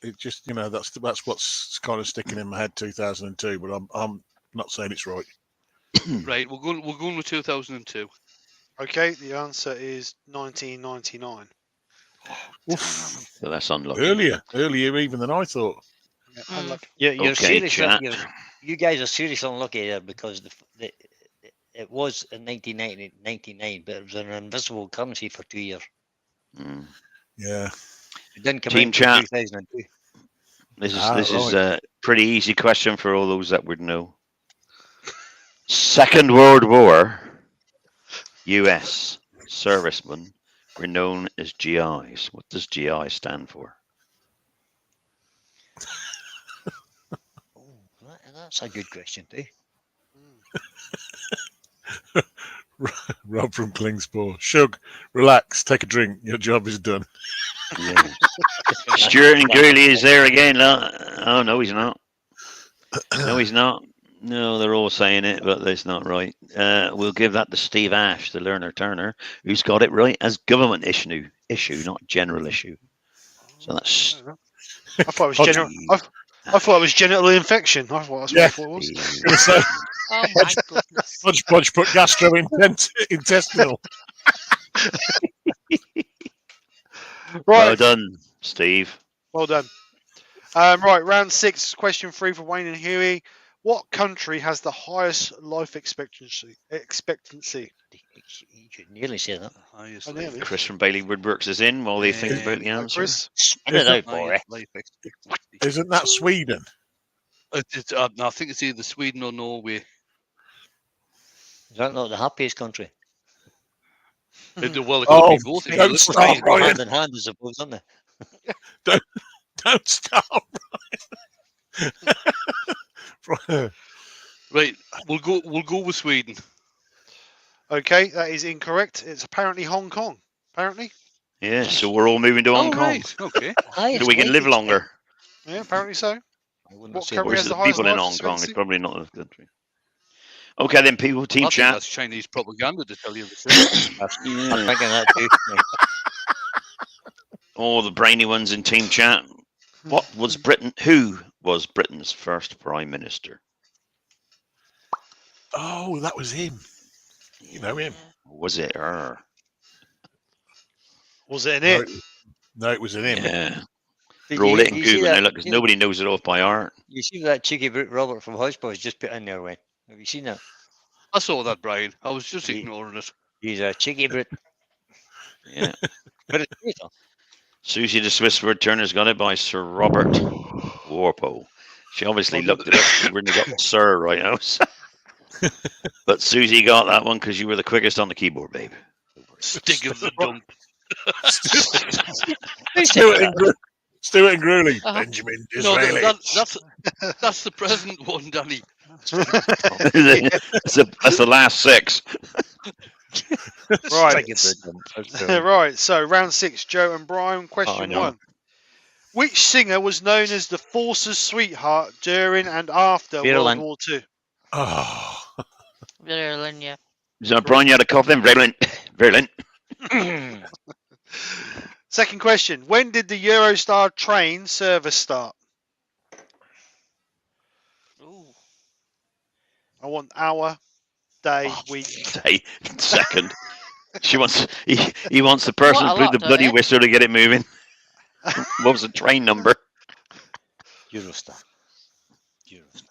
that's what's kind of sticking in my head. 2002, but I'm not saying it's right. Right, we're going with 2002. Okay, the answer is 1999. So that's unlucky. Earlier even than I thought. Yeah, Mm. unlucky. You're Okay, serious. chat. You guys are seriously unlucky there because it was in 1999, but it was an invisible currency for 2 years. Mm. Yeah. It didn't come Team out chat. until 2002. This is Right. a pretty easy question for all those that would know. Second World War, U.S. servicemen were known as GIs. What does GI stand for? Oh, that's a good question, too. Rob from Klingspor. Shug, relax, take a drink. Your job is done. Yeah. Stuart and Gurley is there again. Oh, no, he's not. No, he's not. No, they're all saying it, but that's not right. We'll give that to Steve Ash, the learner Turner, who's got it right as government issue, not general issue. So that's I thought it was general. I thought it was genital infection. I thought that's what I thought it was. So, Oh my goodness. Podge put gastrointestinal. Right. well done, Steve. Well done. Right, round 6, question 3 for Wayne and Huey. What country has the highest life expectancy? You could nearly say that. Highest I life nearly. Chris from Bailey Woodworks is in while they think about the answer. Chris? Spit it out, boy. highest life expectancy. Isn't that Sweden? No, I think it's either Sweden or Norway. Is that not the happiest country? Well, it could Oh, be both. if you don't look start, at it. Go Brian. hand in hand, I suppose, aren't they? Don't stop. Right. Right, we'll go with Sweden. Okay, that is incorrect. It's apparently Hong Kong. Apparently. Yeah, so we're all moving to Hong Oh, Kong. right. Okay. Highest So we can live weighted longer. Yeah, apparently so. I wouldn't What say country Or has is the it the highest people in life Hong Kong? It's expectancy? probably not the country. Okay, then people, team I think chat. that's Chinese propaganda, to tell you the truth. I'm Yeah. thinking that too. All the brainy ones in team chat. What was Britain? Who was Britain's first prime minister? Oh, that was him. You know him. Was it her? Was it No, it? no, it was an him. Yeah. Did Roll you- it in you see Google that- now, look, because you- nobody knows it off by heart. You see that cheeky brute Robert from House Boys just put in there, Wayne? Have you seen that? I saw that, Brian. I was just Ye- ignoring it. He's a cheeky brute. Yeah. But it's true, though. Susie the Swiss word turner's got it by Sir Robert Warpo. She obviously looked it up. She wouldn't have got Sir right now. But Susie got that one because you were the quickest on the keyboard, babe. Stick of the dump. Stuart and Grewley. Uh-huh. Benjamin No, Disraeli. that's the present one, Danny. that's the last six. Right. Cheeky brute. That's true. Right, so round 6, Joe and Brian. Question know. 1. Which singer was known as the Force's sweetheart during and after Vera World Lynn. War II? Oh, Berlin, yeah. So Brian, you had a cough then? Virulent. Virulent. Second question. When did the Eurostar train service start? Ooh. I want hour, day, Oh, week. Day, second. He wants the person What who a blew lot, the don't bloody they? whistle to get it moving. What was the train number? Eurostar. Eurostar.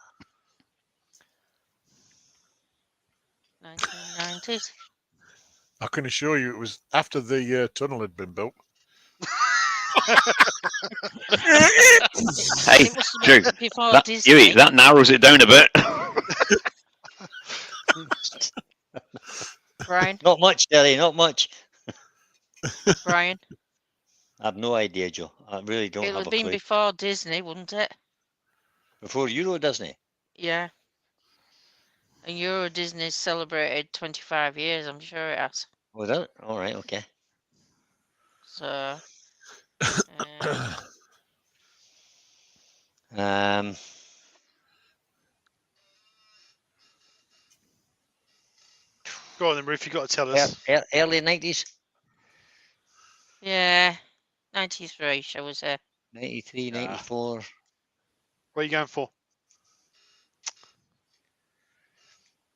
1990s. I can assure you it was after the tunnel had been built. Hey, It must have Drew, been before that, Disney. Huey, that narrows it down a bit. Brian, Not much, Terry, not much. Brian. I have no idea, Joe. I really don't It have would a have been clue. before Disney, wouldn't it? Before Euro Disney. Yeah. And Euro Disney celebrated 25 years, I'm sure it has. Was that? All right, okay. So, Um, Go on then, Ruth, you got to tell us. early 90s? yeah, 93, shall we say. 93, Ah. 94. What are you going for?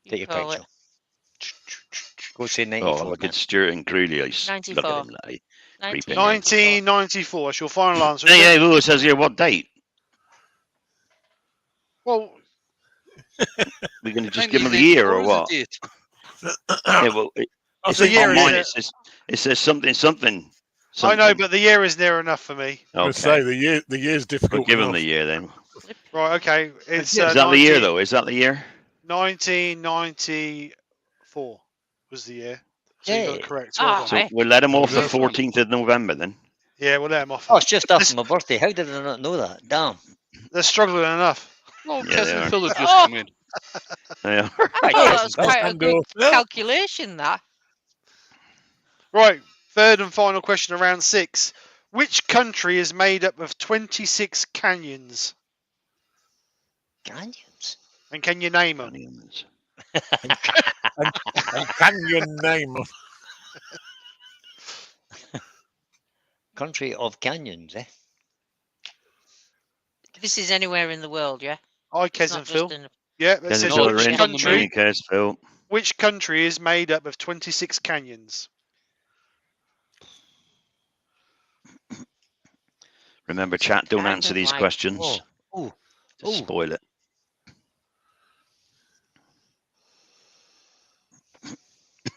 Take You your call pick, it. Joe. Go say 94. Oh, look then. at Stuart and Greeley. Look at 94. him. Like. 1994. That's your final answer. is Yeah, it? yeah, it says here what date? Well, We're going to just give him the 1994 year or is the what? date. Yeah, well, oh, the year on is mine, there. it says something. I know, but the year is near enough for me. I would say the year's We'll difficult. give him enough. the year then. Right, okay. It's Is that the year though? Is that the year? 1994 was the year. So you got it Yeah. correct. Ah, Well done. So Hey. we'll let him off the Yes. 14th of November then. Yeah, we'll let him off. Oh, it's just after my birthday. How did I not know that? Damn. They're struggling enough. Oh, Yeah, Kes they and are. Phil have just Oh. come in. Yeah. I thought that was Yes, quite a and good Oh. calculation, that. Right, third and final question around 6. Which country is made up of 26 canyons? Canyons. And can you name them? Onions. And can you name them? Country of canyons, eh? This is anywhere in the world, yeah? Hi, It's Kez not and just Phil. in... Yeah, it Ken's says all which in. country, Cares, Phil. which country is made up of 26 canyons? Remember, chat, don't Kind answer of these like- questions. Oh. Just Ooh. spoil it.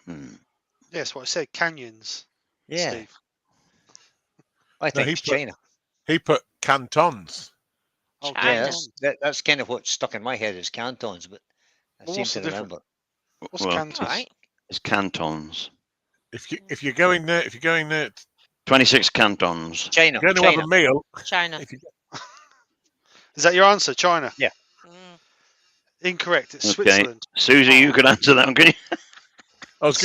Yeah, that's what I said, canyons. Yeah. Steve. I think he it's put- China. He put cantons. Oh, China. Yeah, cantons. that's kind of what's stuck in my head is cantons, but I Well, seem what's to the difference? remember. What's Well, cantons? Right. It's cantons. If you're going there, 26 cantons. China. going to China. have a meal, China. if you, Is that your answer, China? Mm. Incorrect. It's Okay. Switzerland. Susie, you could answer that one, can you? I was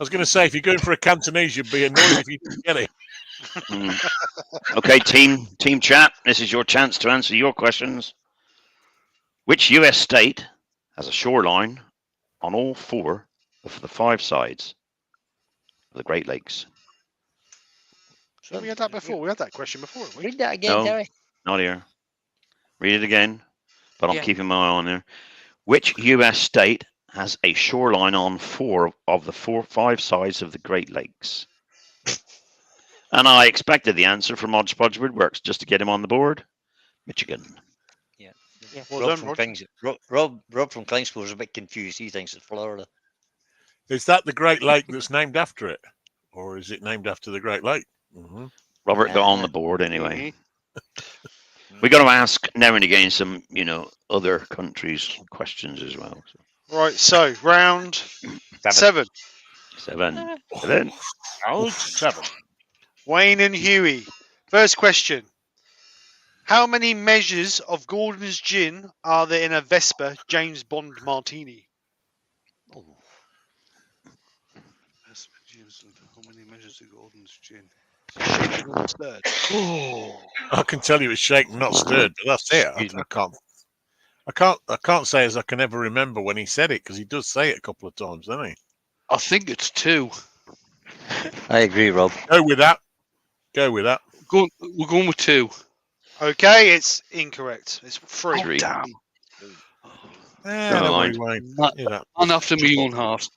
going to say, if you're going for a Cantonese, you'd be annoyed if you didn't get it. Okay, team chat. This is your chance to answer your questions. Which US state has a shoreline on all 4 of the 5 sides of the Great Lakes? We had that before. We had that question before, haven't we? Read that again, No. Terry. Not here. Read it again, but I'm Yeah. keeping my eye on there. Which US state has a shoreline on 4 of the 5 sides of the Great Lakes? And I expected the answer from Hodgepodge Woodworks just to get him on the board. Michigan. Yeah. Well Rob, done, from Roger. Rob from Klingspor is a bit confused. He thinks it's Florida. Is that the Great Lake that's named after it? Or is it named after the Great Lake? Mm-hmm. Robert got on the board anyway. We got to ask now and again some, other countries' questions as well. So. Right, so round 7. 7. Round 7. Wayne and Huey. First question. How many measures of Gordon's gin are there in a Vespa James Bond martini? How many measures of Gordon's gin? Shaken and stirred. I can tell you it's shaken, not stirred, but that's it. I can't say as I can ever remember when he said it, because he does say it a couple of times, doesn't he? I think it's 2. I agree, Rob. Go with that. We're going with 2. Okay, it's incorrect. It's 3. Three. Damn. Don't worry, mind. Wayne. And after my own heart.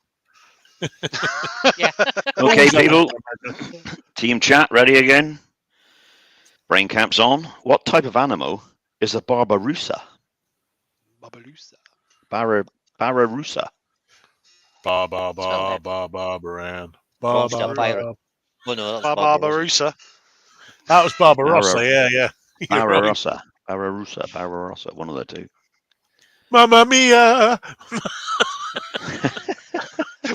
Yeah. Okay, people. Team chat, ready again? Brain caps on. What type of animal is a barbaroussa? Babalusa. Barbaroussa. Baran. Rob's got pirate. Oh, no, that's Barbarousa. That was Barbarossa, yeah. You're right. Barbaroussa, one of the 2. Mamma mia!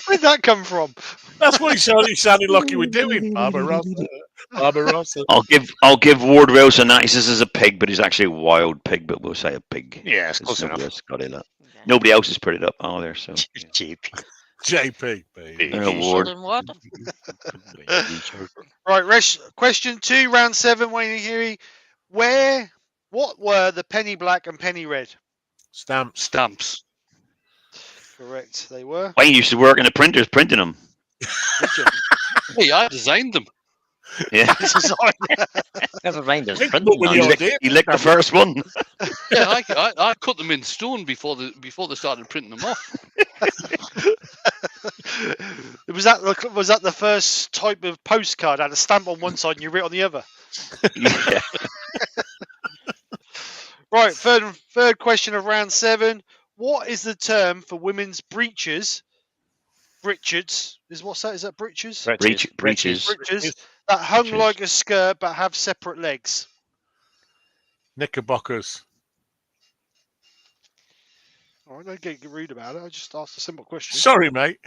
Where'd that come from? That's what he sounded like you were doing. Barbarossa. I'll give Ward Wilson that. He says it's a pig, but he's actually a wild pig, but we'll say a pig. Yeah, it's close Nobody enough. else got it up. Nobody else has put it up either, so cheap. JP, baby. an award. Sheldon what? Right, question 2, round 7, Wayne and Huey. What were the penny black and penny red? Stamps. Correct, they were. Wayne used to work in the printers printing them. Hey, I designed them. Yeah. Never mind us. Think what were the idea? He licked the first one. Yeah, I cut them in stone before they started printing them off. Was that the first type of postcard? Had a stamp on one side and you write on the other. Yeah. Right, third question of round 7. What is the term for women's breeches? Breeches is what's that? Is that breeches? Breeches. Breeches that hung Breeches. like a skirt but have separate legs. Knickerbockers. Oh, I don't get rude about it. I just asked a simple question. Sorry, mate.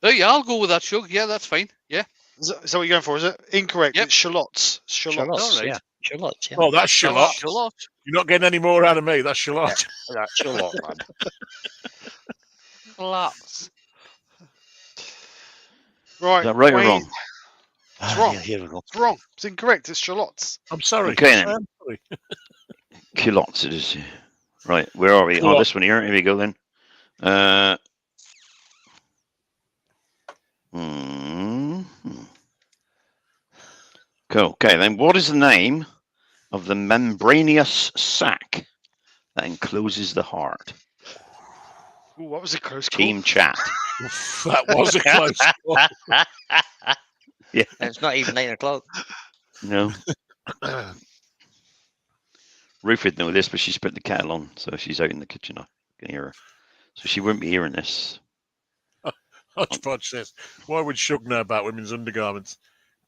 Oh yeah, I'll go with that, Shug. Yeah, that's fine. Yeah. Is that what you're going for? Is it incorrect? Yep. It's shallots. Shallots, All right. yeah. Shallots, yeah. Oh, that's shallot. Shallot. You're not getting any more out of me. That's shallot. That's shallot, man. Lots. Right. Is that right or Wayne, wrong? It's wrong. Yeah, here we go. It's wrong. It's incorrect. It's shallots. I'm sorry. Okay, then. I'm sorry. Culottes it is. Right, where are we? Oh, this one here. Here we go then. Cool. Okay, then what is the name of the membranous sac that encloses the heart? Ooh, what was a close call? Team chat. That was a close call. Yeah. And it's not even 9 o'clock. No. Ruth would know this, but she's put the kettle on, so she's out in the kitchen. I can hear her. So she won't be hearing this. Hodgepodge says, why would Shug know about women's undergarments?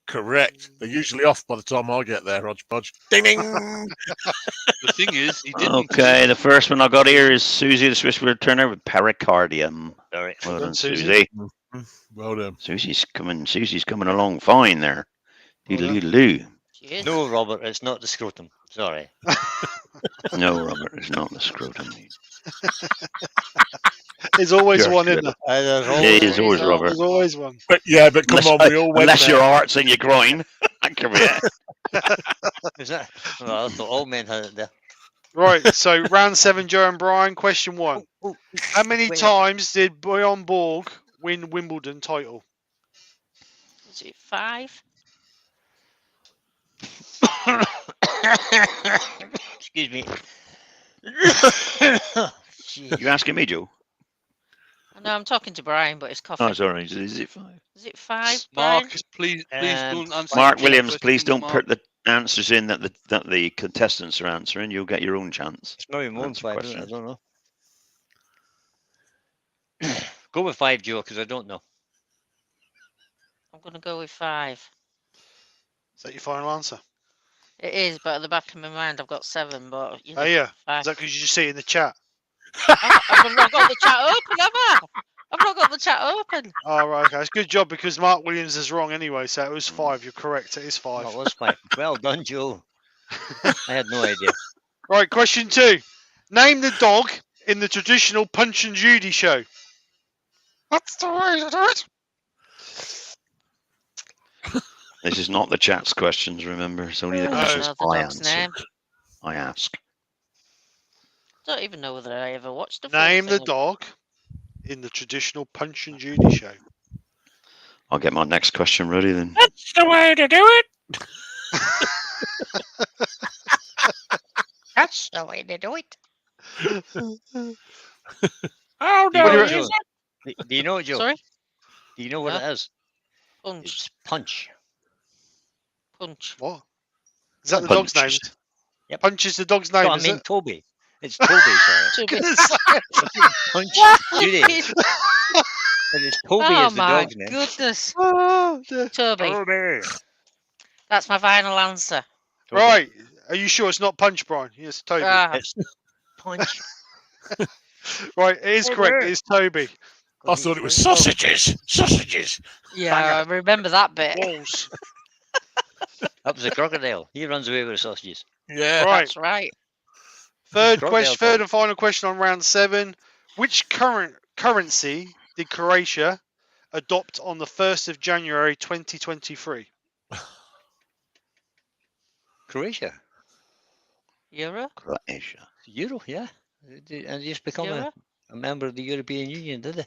Correct. They're usually off by the time I get there, Hodgepodge. Ding ding. The thing is, he didn't. Okay, the first one I got here is Susie the Swiss word turner with pericardium. All right. Well done, Susie. Susie. Well done. Susie's coming along fine there. Well done. Doodle-doo. Cheers. No, Robert, it's not the scrotum. Sorry. No, Robert, it's not the scrotum. There's always Sure, one sure. in there. It is always Robert. There's always one. But yeah, but come on, we all went Unless there. your heart's in your groin. Come here. Is that? Well, I thought all men had it there. Right, so round 7, Joe and Brian. Question 1. How many wait. times did Bjorn Borg win Wimbledon title? Is it 5? Excuse me. Jeez. You asking me, Joe? No, I'm talking to Brian, but it's coughing. Oh, sorry. Is it 5? Is it 5, Brian? Mark, please don't answer. Mark the Williams, question, please don't Mark. put the answers in that the contestants are answering. You'll get your own chance. It's maybe more than Answer 5, isn't it? I questions. don't know. Go with 5, Joe, because I don't know. I'm going to go with 5. Is that your final answer? It is, but at the back of my mind, I've got 7. But you know, Oh, yeah. 5. Is that because you just see it in the chat? I've not got the chat open, have I? I've not got the chat open. Oh, right, okay. It's a good job because Mark Williams is wrong anyway, so it was 5. You're correct. It is 5. That was 5. Well done, Joe. I had no idea. Right, question 2. Name the dog in the traditional Punch and Judy show. That's the way to do it. This is not the chat's questions, remember. It's only the I questions don't know the I dog's answer. name. I ask. I don't even know whether I ever watched the Name full the thing. dog in the traditional Punch and Judy show. I'll get my next question ready then. That's the way to do it. That's the way to do it. Oh Do you no, know, is Joe? Do you know, Joe? Sorry? Do you know what No. it is? Punch. It's punch. Punch. What? Is that the dog's name? Punch. Yep. Punch is the dog's name, No, I is mean it? Toby. It's Toby, sorry. Toby. Punch. Judy. But it's Toby Oh is the my dog's name. goodness. Oh, dear. Toby. Toby. That's my final answer. Toby. Right. Are you sure it's not Punch, Brian? Yes, Toby. Ah, It's punch. Right, it is correct. It is Toby. I thought it was sausages. Sausages. yeah, I remember that bit. Walls. That was a crocodile. He runs away with the sausages. Yeah. Right. That's right. Third Crocodile question. Third dog. and final question on round 7. Which currency did Croatia adopt on the 1st of January 2023? Croatia. Euro? Croatia. Euro, yeah. And they just become Euro? a member of the European Union, did they?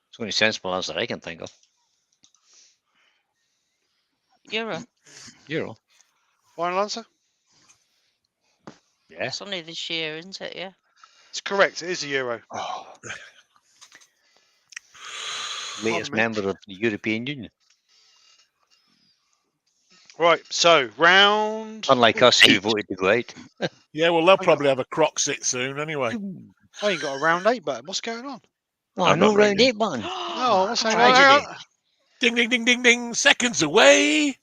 It's the only sensible answer I can think of. Euro? Euro. Final answer? Yeah. It's only this year, isn't it? Yeah. It's correct. It is a euro. Oh. Latest me. member of the European Union. Right. So round. Unlike us who voted to go out. Yeah, well, they'll probably have a croc sit soon anyway. I ain't got a round 8 button. What's going on? Oh, I'm no not ready. round 8 button. Oh, what's going Tragedy. on? Ding, ding, ding, ding, ding. Seconds away.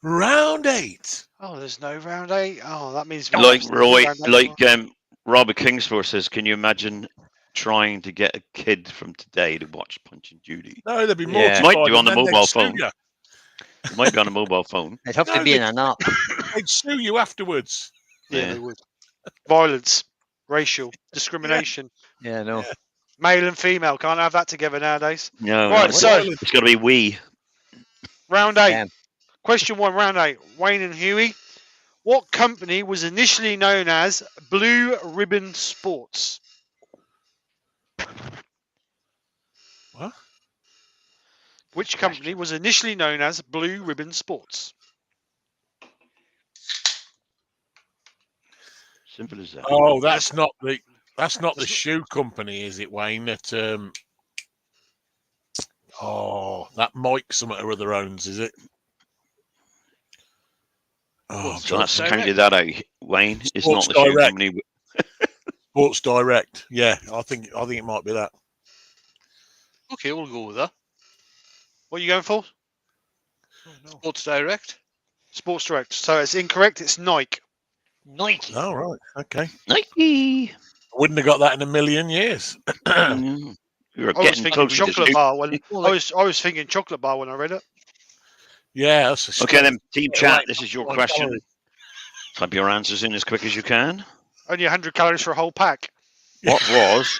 Round 8. Oh, there's no round 8. Oh, that means Like there's Roy, round 8 like anymore. Robert Kingsford says, can you imagine trying to get a kid from today to watch Punch and Judy? No, there'd be more. Yeah. Might do on the and then they'd mobile sue phone. you. It might be on a mobile phone. It'd have to No, be they- in an app. They'd sue you afterwards. Yeah, Yeah. they would. Violence, racial discrimination, Yeah, no. male and female. Can't have that together nowadays. No, Right, no, so it's got to be we. round 8. Damn. Question 1, round 8. Wayne and Huey. What company was initially known as Blue Ribbon Sports? What? Which company was initially known as Blue Ribbon Sports? Simple as that. Oh, that's not the shoe company, is it, Wayne? That that Mike something or other owns, is it? Oh, So God. let's Direct. counted that out. Wayne is not Sports the shoe Direct. company. Sports Direct. Yeah, I think it might be that. Okay, we'll go with that. What are you going for? Sports Direct. Sports Direct. So it's incorrect. It's Nike. Nike. Oh, right. Okay. Nike. Wouldn't have got that in a million years. Mm. We were I was getting thinking close to chocolate the bar when I was thinking chocolate bar when I read it. Yeah, that's a Okay, then, team Yeah, chat. right. This is your One question. calorie. Type your answers in as quick as you can. Only 100 calories for a whole pack. What was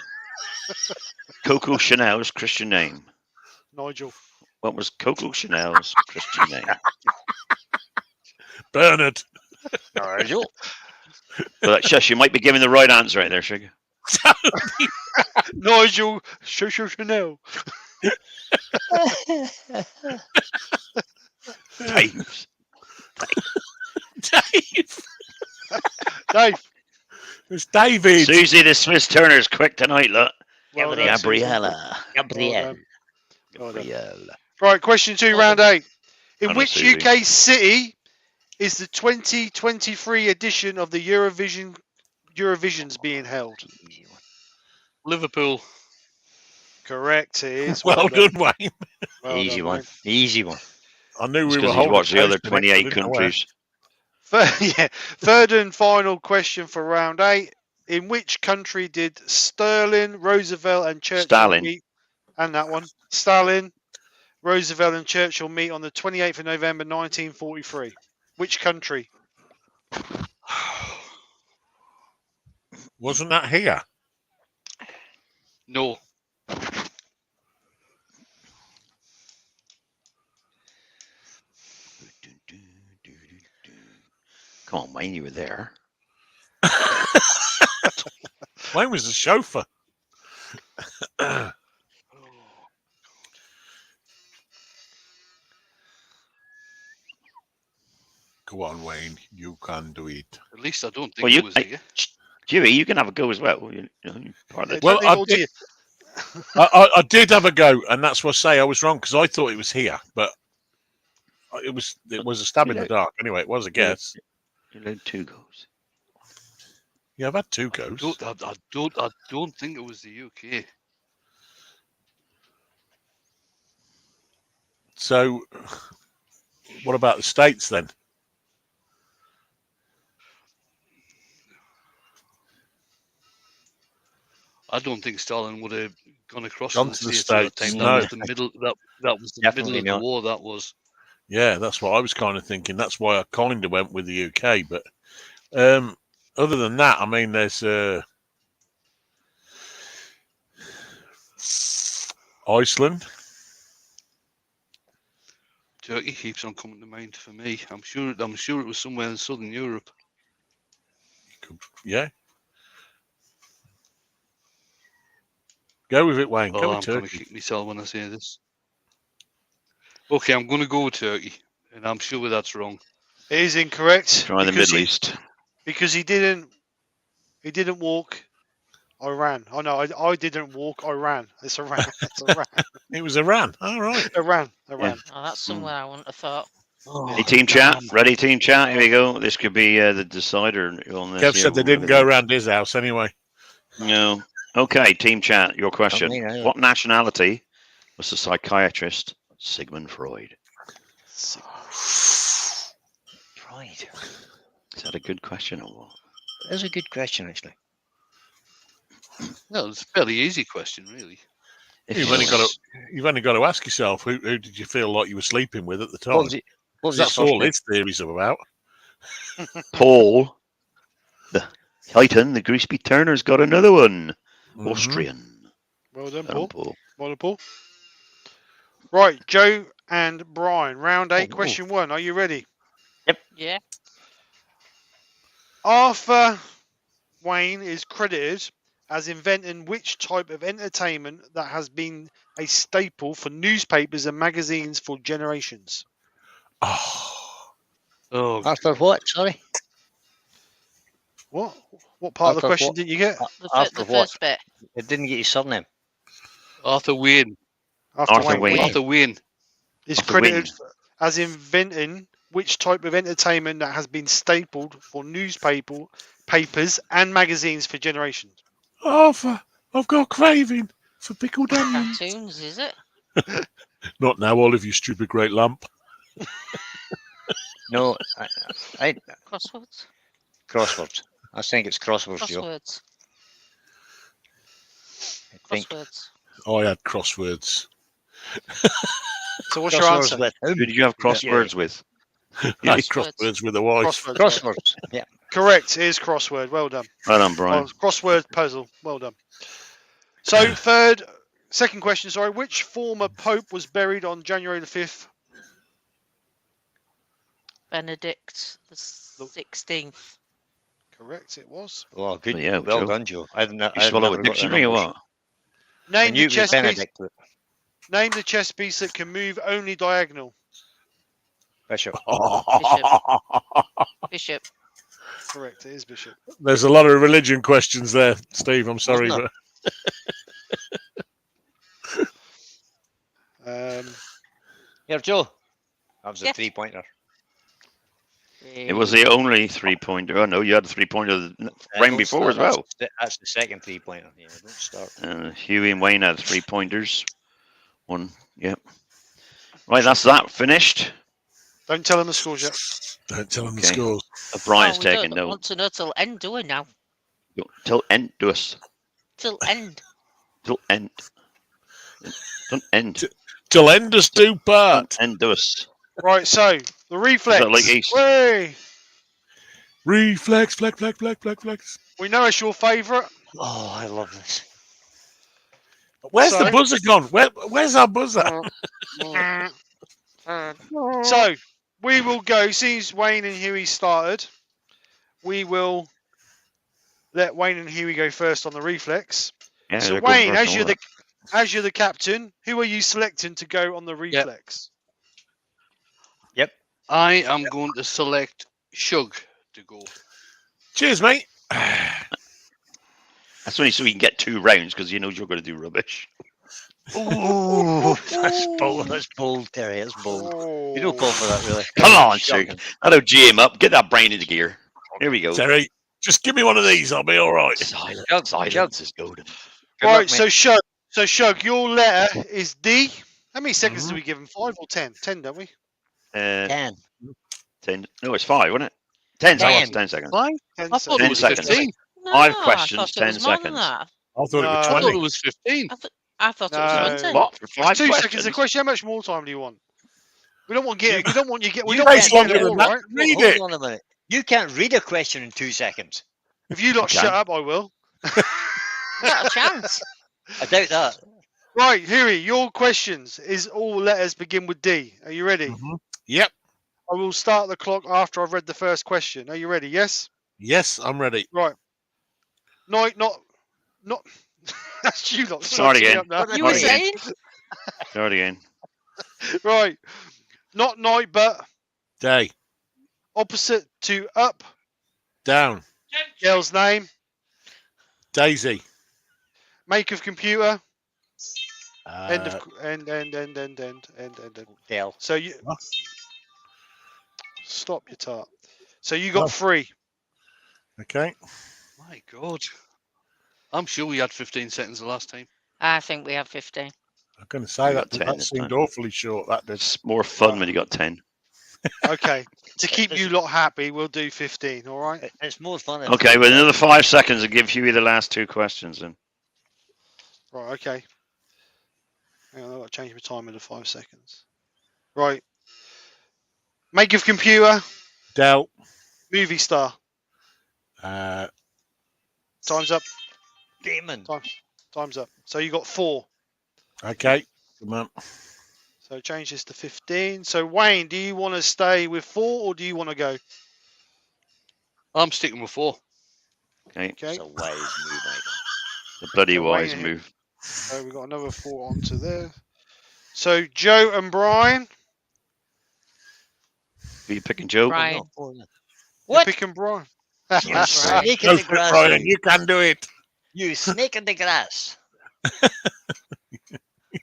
Coco Chanel's Christian name? Nigel. What was Coco Chanel's Christian name? Bernard. Nigel. But shush, you might be giving the right answer right there, Sugar. Nigel Chanel. Dave. Dave. Dave. It's David. Susie the Swiss Turner's quick tonight, look. Well done, Gabriella. Gabrielle. Well done. Gabriella. Right, question 2, round 8. In On which a series. UK city is the 2023 edition of the Eurovision's being held? Liverpool. Correct, it is. Well done, Wayne. Well Easy done, one. Wayne. Easy one. I knew It's we were because he's holding watched the other close to it, I 28 didn't know where. countries. Third and final question for round 8. In which country did Sterling, Roosevelt, and Churchill Stalin. meet? And that one. Stalin, Roosevelt, and Churchill meet on the 28th of November 1943. Which country? Wasn't that here? No. Come on, Wayne, you were there. Wayne was the chauffeur. Go on, Wayne. You can do it. At least I don't think Well, it you, was here. Dewey, you can have a go as well. You know, you're part of the- Well, Don't leave all to you. I did have a go, and that's what I say I was wrong because I thought it was here, but it was a stab in the dark. Anyway, it was a guess. You allowed 2 goes. Yeah, I've had 2 goes. I don't think it was the UK. So, what about the States then? I don't think Stalin would have gone across Gone to to the States at that States, time. no. That was the middle. That was the Definitely middle of not. the war. That was. Yeah, that's what I was kind of thinking. That's why I kind of went with the UK. But other than that, I mean, there's Iceland. Turkey keeps on coming to mind for me. I'm sure it was somewhere in southern Europe. Yeah. Go with it, Wayne. Go Oh, with I'm going to Turkey. kick myself when I say this. Okay, I'm going to go with Turkey, and I'm sure that's wrong. It is incorrect. Try the because Middle he- East. Because he didn't walk. I ran. Oh no, I didn't walk. I ran. It's Iran. It's Iran. It was Iran. All right. Iran. Oh, that's somewhere I wouldn't have thought. Hey, team chat. Ready, team chat? Here we go. This could be the decider on this. Kev here. said they didn't go around his house anyway. No. Okay, team chat. Your question. me, either. What nationality was the psychiatrist Sigmund Freud? Right. Is that a good question or what? That's a good question, actually. No, it's a fairly easy question, really. You've only got to ask yourself who did you feel like you were sleeping with at the time? What was it? What was That's his first all name? his theories are about. Paul, the Titan, the Greasy Turner's got another one. Mhm. Austrian. Well done, Well done, Paul. Paul. Well done, Paul. Right, Joe and Brian. Round 8, Oh, question 1. Are you ready? Yeah. Arthur Wayne is credited as inventing which type of entertainment that has been a staple for newspapers and magazines for generations? Oh, Oh, After what? Sorry. What? What part of the Arthur question what? did you get? After The what? first bit. It didn't get his surname. Arthur Wayne. Arthur Wayne. Arthur Wayne. Is Arthur credited Wayne. as inventing which type of entertainment that has been stapled for papers and magazines for generations? Arthur, I've got a craving for pickled onions. Cartoons, is it? Not now, all of you stupid great lump. No, I Crosswords? crosswords. I think it's crosswords, Joe. Crosswords. I think Crosswords. I had crosswords. So what's your crosswords answer? with whom? Who did you have crosswords with? Like crosswords with a wife. Crosswords. Right. Crosswords. Yeah. Correct. It is crossword. Well done. Well done, Brian. Crossword puzzle. Well done. So second question. Sorry, which former pope was buried on January the 5th? Benedict the 16th. Correct. It was. Oh, good. Yeah, well Joe. done, Joe. I've You swallow a dictionary or what? Name the chess piece. Benedict. Name the chess piece that can move only diagonal. Bishop. Bishop. Correct. It is bishop. There's a lot of religion questions there, Steve. I'm sorry, Wasn't but Here, Joe. That was a Yes. 3-pointer. It was the only 3-pointer. Oh no, you had a 3-pointer the round before as well. That's the second 3-pointer. Yeah, don't start. Huey and Wayne had 3-pointers. One, yep. Right, that's that finished. Don't tell them the scores yet. don't tell them the Okay. scores. Brian's we taking don't note. want to know till end, do we now? Till end to us. Till end. Till end. Don't end. Till end us do part. Don't end to us. Right. So the reflex. like East? Way. Reflex, flex. We know it's your favourite. Oh, I love this. Where's So- the buzzer gone? Where's our buzzer? So we will go. Since Wayne and Huey started, we will let Wayne and Huey go first on the reflex. Yeah, So they're going Wayne, first as on you're the captain, who are you selecting to go on the reflex? I am going to select Shug to go. Cheers, mate. That's only so we can get 2 rounds because he knows you're going to do rubbish. Oh, that's bold. That's bold, Terry. That's bold. Oh. You don't call for that, really. Come on, Shocking. Sue. That'll G him up. Get that brain into gear. Here we go. Terry, just give me one of these. I'll be all right. Silence is golden. Good Right. luck, So mate. Shug, your letter is D. How many seconds do we give him? 5 or 10? 10, don't we? 10. 10. No, it's 5, wasn't it? 10 seconds. 10 seconds. 5? 10 I thought 10 it was seconds. 15. No, 5 I questions, thought it 10 was more than seconds. that. I thought No. it I was thought 20. it was 15. I thought it No. was 20. What? For 5 2 questions? seconds a question. How much more time do you want? We don't want get. We don't want you get. We You don't want takes you to get longer it than all that. right. Read Hold it. on a minute. You can't read a question in 2 seconds. If you lot Okay. shut up, I will. Not a chance. I doubt that. Right, Huey, your questions is all letters begin with D. Are you ready? Mhm. Yep. I will start the clock after I've read the first question. Are you ready? Yes. Yes, I'm ready. Right. Not. That's you lot. Start Shut me again. up now. You Start were again. saying? Start again. Right. Not night, but Day. opposite to up. Down. Girl's name. Daisy. Make of computer. End Uh, of end. Dale. So you What? stop your tart. So you got 3. okay. My God. I'm sure we had 15 seconds the last time. I think we have 15. I'm going to say I got that 10 that this seemed time. awfully short. That did. It's more fun when you got 10. Okay. To keep you lot happy, we'll do 15. All right. It's more fun. if Okay, you- well, another 5 seconds to give Huey the last 2 questions then. Right. Okay. Hang on, I've got to change my timer to 5 seconds. Right. Make of computer. Dell. Movie star. Uh, Time's up. Damon. Time's up. So you got 4. okay. Come on. So change this to 15. So Wayne, do you want to stay with 4 or do you want to go? I'm sticking with 4. Okay. Okay. It's a wise move, Michael. The bloody So wise Wayne- move. So we've got another 4 onto there. So Joe and Brian. Are you picking Joe? Brian. You're What? picking Brian. You snake in Go the for it, grass. Brian. You can do it. You snake in the grass.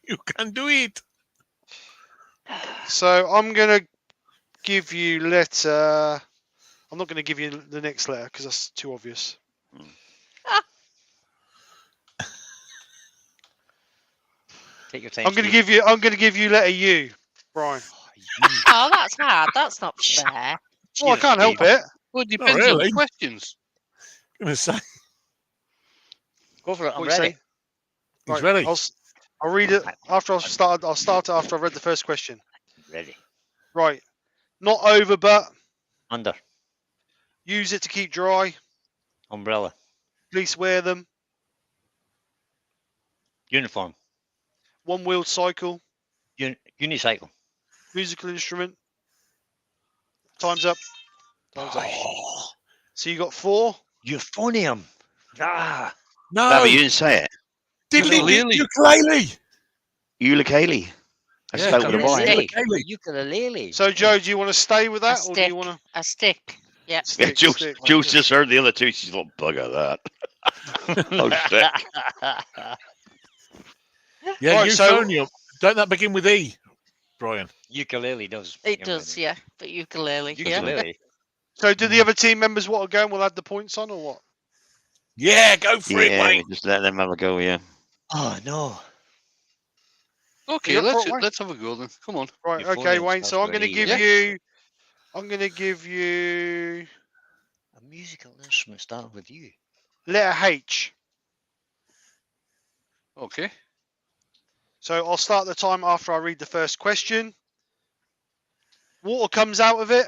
You can do it. So I'm going to give you letter. I'm not going to give you the next letter because that's too obvious. Take your time. I'm going to give you letter U, Brian. Oh, that's hard. That's not fair. Well, I can't help it. Well, it depends on really. the questions. I'm going to say Go for it. I'm What you ready. say? he's Right, ready. I'll read it after I've started. I'll start it after I've read the first question. Ready. Right. Not over, but Under. use it to keep dry. Umbrella. Police wear them. Uniform. One-wheeled cycle. Unicycle. Musical instrument. Time's up. Time's up. Oh, So you got 4. euphonium. Ah. No, No, but you didn't say it. Ukulele. ukulele. Ukulele. I Yeah, spelled with a Y. ukulele. Ukulele. Ukulele. So Joe, do you want to stay with A that, or do stick. you want to A stick. Yeah. Yeah, stick? Jules, Stick. Jules just heard the other two. She's like, bugger that. Oh, shit. Yeah, Right, so- euphonium. Don't that begin with E, Brian? Ukulele does. It does, yeah. But ukulele. Yeah. Ukulele. So do the other team members want to go and we'll add the points on, or what? Yeah, go for it, Yeah, Wayne. just let them have a go, yeah. Oh no. Okay, You're up for let's it, Wayne? let's have a go then. Come on. Right, Euphonium okay, Wayne. So starts I'm going to with E, give yeah. you. I'm going to give you A musical instrument starting with you. letter H. Okay. So I'll start the time after I read the first question. Water comes out of it.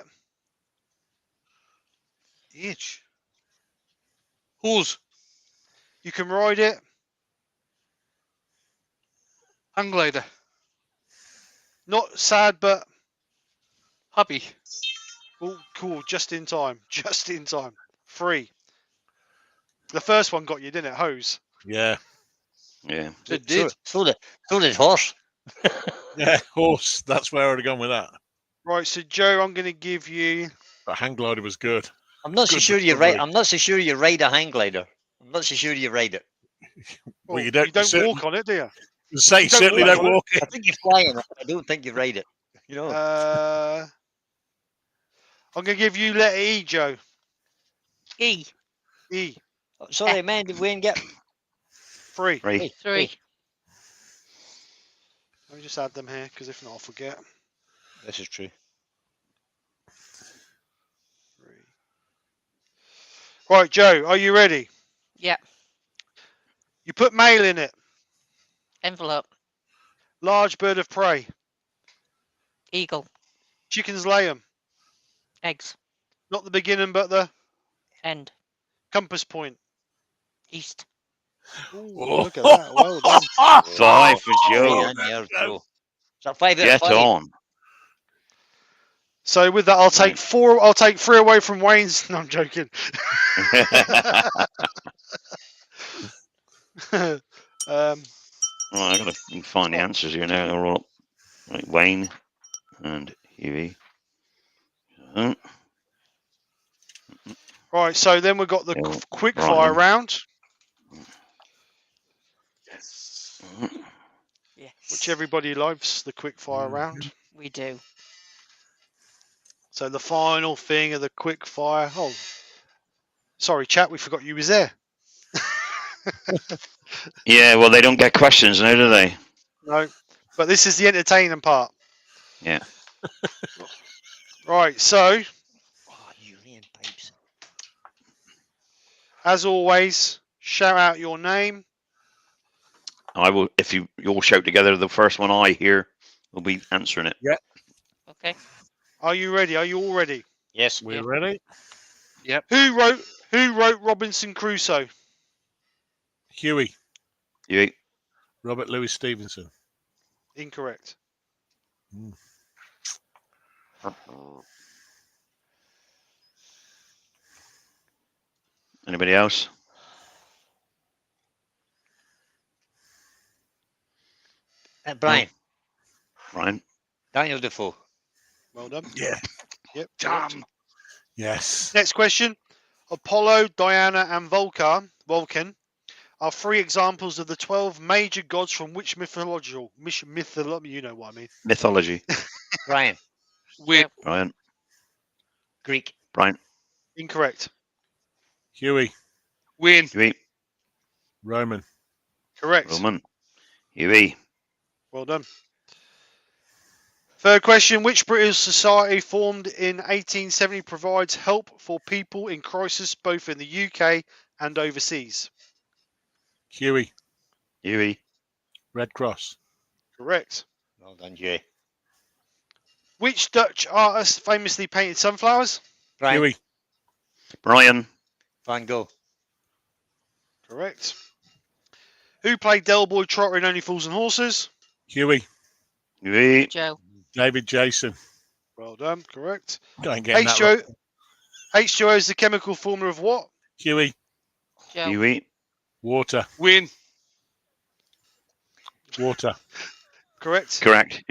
H. Hose. You can ride it. Hang glider. Not sad, but Happy. oh, cool. Just in time. Just in time. 3. The first one got you, didn't it? Hose. Yeah. Yeah. It did. So did horse. Yeah, horse. That's where I'd have gone with that. Right. So Joe, I'm going to give you. But hang glider was good. I'm not so Good sure you ride. recovery. I'm not so sure you ride a hang glider. I'm not so sure you ride it. Well, you you don't don't certain- walk on it, do you? Say You don't certainly walk don't on it. walk it. I think you fly in it. I don't think you ride it. You know. I'm going to give you letter E, Joe. E. E. Sorry, man. Did Wayne get 3. 3. Hey, 3. hey, Let me just add them here, because if not, I'll forget. This is true. 3. Right, Joe, are you ready? Yeah. You put mail in it. Envelope. Large bird of prey. Eagle. Chickens lay 'em. Eggs. Not the beginning, but the End. compass point. East. Ooh, Oh. look at that. Well done. 5 for Right Joe. on there, Joe. Is that 5 out of Get 5? on. So with that, I'll take Right. 4. I'll take 3 away from Wayne's. No, I'm joking. Well, I gotta find the answers here now. They're all up. Right, Wayne and Huey. Right. So then we've got the Yeah, quick right fire then. round, Yes. which everybody loves. The quick fire round. We do. So the final thing of the quick fire. Oh, sorry, chat. We forgot you was there. Yeah, well, they don't get questions now, do they? No, but this is the entertaining part. Yeah. Right. So Oh, you laying pipes. as always, shout out your name. I will. If you all shout together, the first one I hear will be answering it. Okay. Are you ready? Are you all ready? Yes. We're ready. Who wrote Robinson Crusoe? Huey. You. Robert Louis Stevenson. Incorrect. Anybody else? Brian. Ryan. Daniel Defoe. Well done. Yeah. Yep. correct. Yes. Next question. Apollo, Diana, and Vulcan are 3 examples of the 12 major gods from which mythological you know what I mean. Mythology. Brian. Wait. Ryan. Greek. Brian. Incorrect. Huey. Wayne. Huey. Roman. Correct. Roman. Huey. Well done. Third question. Which British society formed in 1870 provides help for people in crisis both in the UK and overseas? Huey. Huey. Red Cross. Correct. Well done, Jay. Which Dutch artist famously painted sunflowers? Brian, Huey. Brian. Van Gogh. Correct. Who played Delboy Trotter in Only Fools and Horses? Huey. Huey. Joe. David Jason. Well done. Correct. I ain't getting that right. H2O is the chemical formula of what? Huey. Joe. Huey. Water. Win. Water. Correct. Correct.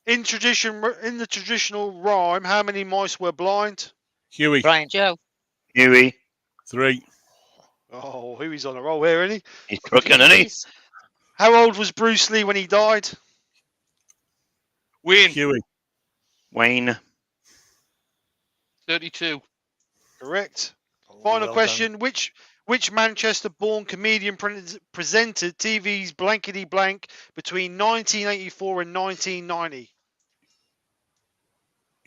In the traditional rhyme, how many mice were blind? Huey. Brian. Joe. Huey. 3. Three. Oh, Huey's on a roll here, isn't he? He's cooking, isn't he? How old was Bruce Lee when he died? Win. Huey. Wayne. 32. Correct. Oh, Final well question: done. Which Manchester-born comedian presented TV's Blankety Blank between 1984 and 1990?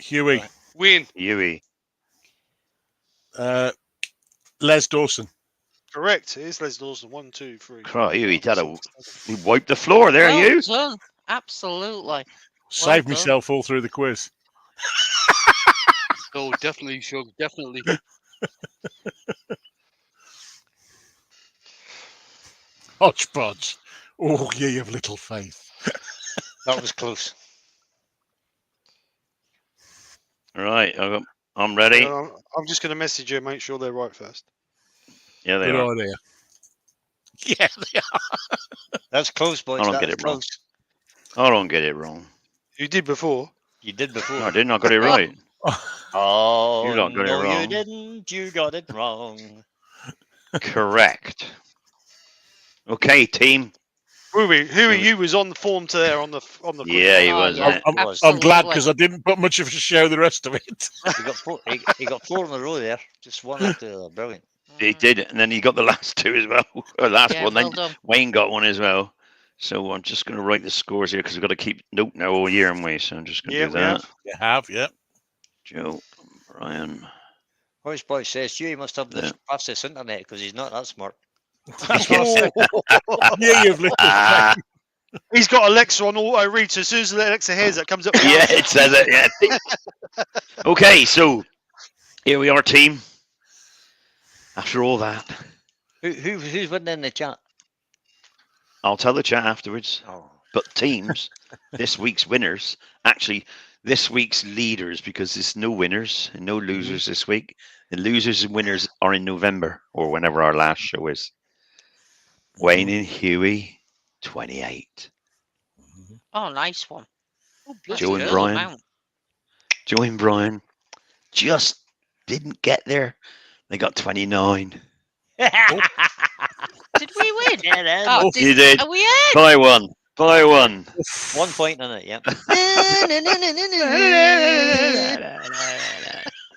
Huey. Right. Win. Huey. Les Dawson. Correct. It is Les Dawson. 1, 2, 3. Huey, he wiped the floor there, Well you. done. Absolutely. Saved done. myself all through the quiz. Oh, definitely, Shug. Definitely. Hodgepodge. Oh, ye of little faith. That was close. Right, I'm ready. I'm just going to message you and make sure they're right first. Yeah, they Good are. idea. Yeah, they are. That's close, boys. I don't That get was it wrong. close. I don't get it wrong. You did before. You did before. No, I didn't. I got it right. Oh, You lot got it no, you wrong. didn't. You got it wrong. Correct. Okay, team. Huey, you was on the form to there on the Yeah, he Oh, was. yeah. I'm glad Absolutely. because I didn't put much of a show the rest of it. He got four. He got 4 in a row there. Just one after the other. Brilliant. He did, and then he got the last 2 as well. Or last Yeah, one. well Then done. Wayne got one as well. So I'm just going to write the scores here because we've got to keep note now all year, haven't we? So I'm just going to do that. You have, yeah. Joe, Brian. Horace Boy says you must have Yeah. this process internet because he's not that smart. Yeah, you've little Ah, He's got Alexa on auto read, so as soon as Alexa hears that comes up. With the yeah, answer. it says it. Yeah. Okay, so here we are, team. After all that, Who's winning in the chat? I'll tell the chat afterwards. Oh, But teams, this week's winners, actually this week's leaders, because there's no winners and no losers this week. The losers and winners are in November or whenever our last show is. Wayne and Huey, 28. Oh, nice one. Oh, Joe and Good Brian. amount. Joe and Brian just didn't get there. They got 29. Did we win? yeah, then. Oh, You did. Are we in? By one. By one. 1 point in it. Yep.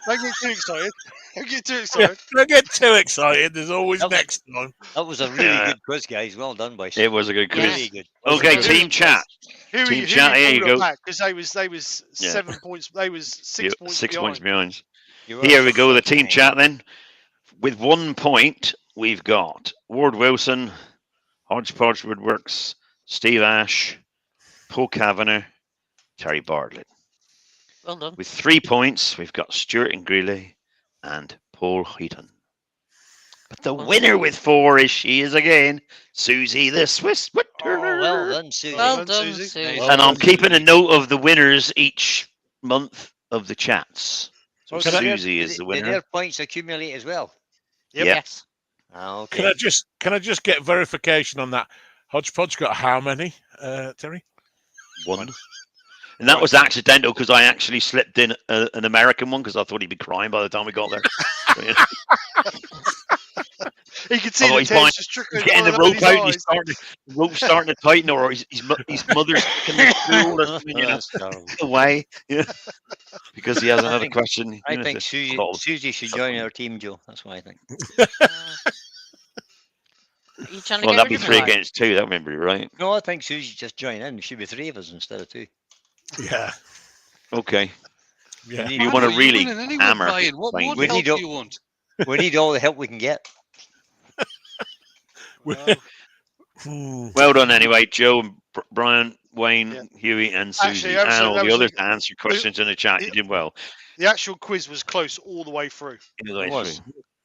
Don't get too excited. Don't get too Yeah, excited. don't get too excited. There's always Okay. next time. That was a really Yeah. good quiz, guys. Well done, boys. It was a good quiz. Really good. Okay, Yeah. team chat. Team chat, here you go. Because they was Yeah. 7 points. They was 6 points 6 behind. points behind. You were Here we go, the fucking team right. chat then. With 1 point, we've got Ward Wilson, Hodgepodge Woodworks, Steve Ash, Paul Kavanagh, Terry Bartlett. Well done. With 3 points, we've got Stuart and Greeley and Paul Heaton. But the winner with 4 is she is again, Susie the Swiss Oh, Witter. well done, Susie. Well Well done, done, Susie. Susie. Well And I'm done, keeping a Susie. note of the winners each month of the chats. So So did their- Susie is did- the Did winner. their points accumulate as well? Yep. Yeah. Yes. Ah, Can okay. I just get verification on that? Hodgepodge got how many, Terry? 1. And that was accidental because I actually slipped in an American one because I thought he'd be crying by the time we got there. So, yeah. You can see Oh, the he's tears fine. just trickling He's getting the down his rope out and eyes. the rope's starting to tighten, or his mother's in the school or something, you know, That's terrible. away. Yeah. Because he has I another think- question. you I know, think to Susie, call. Susie should join our team, Joe. That's what I think. Are you trying to Well, get that'd be rid of 3 me? against 2. That would be right. No, I think Susie should just join in. There should be 3 of us instead of 2. Yeah, Okay. yeah. If you want to Are really winning anyway, hammer, Brian? What fine. more We help need do to- you want? We need all the help we can get. Hmm. Well done anyway, Joe and Brian. Wayne, Yeah. Huey, and Susie, Actually, and all the actually, others to answer questions in the chat. You did well. The actual quiz was close all the way through. It was.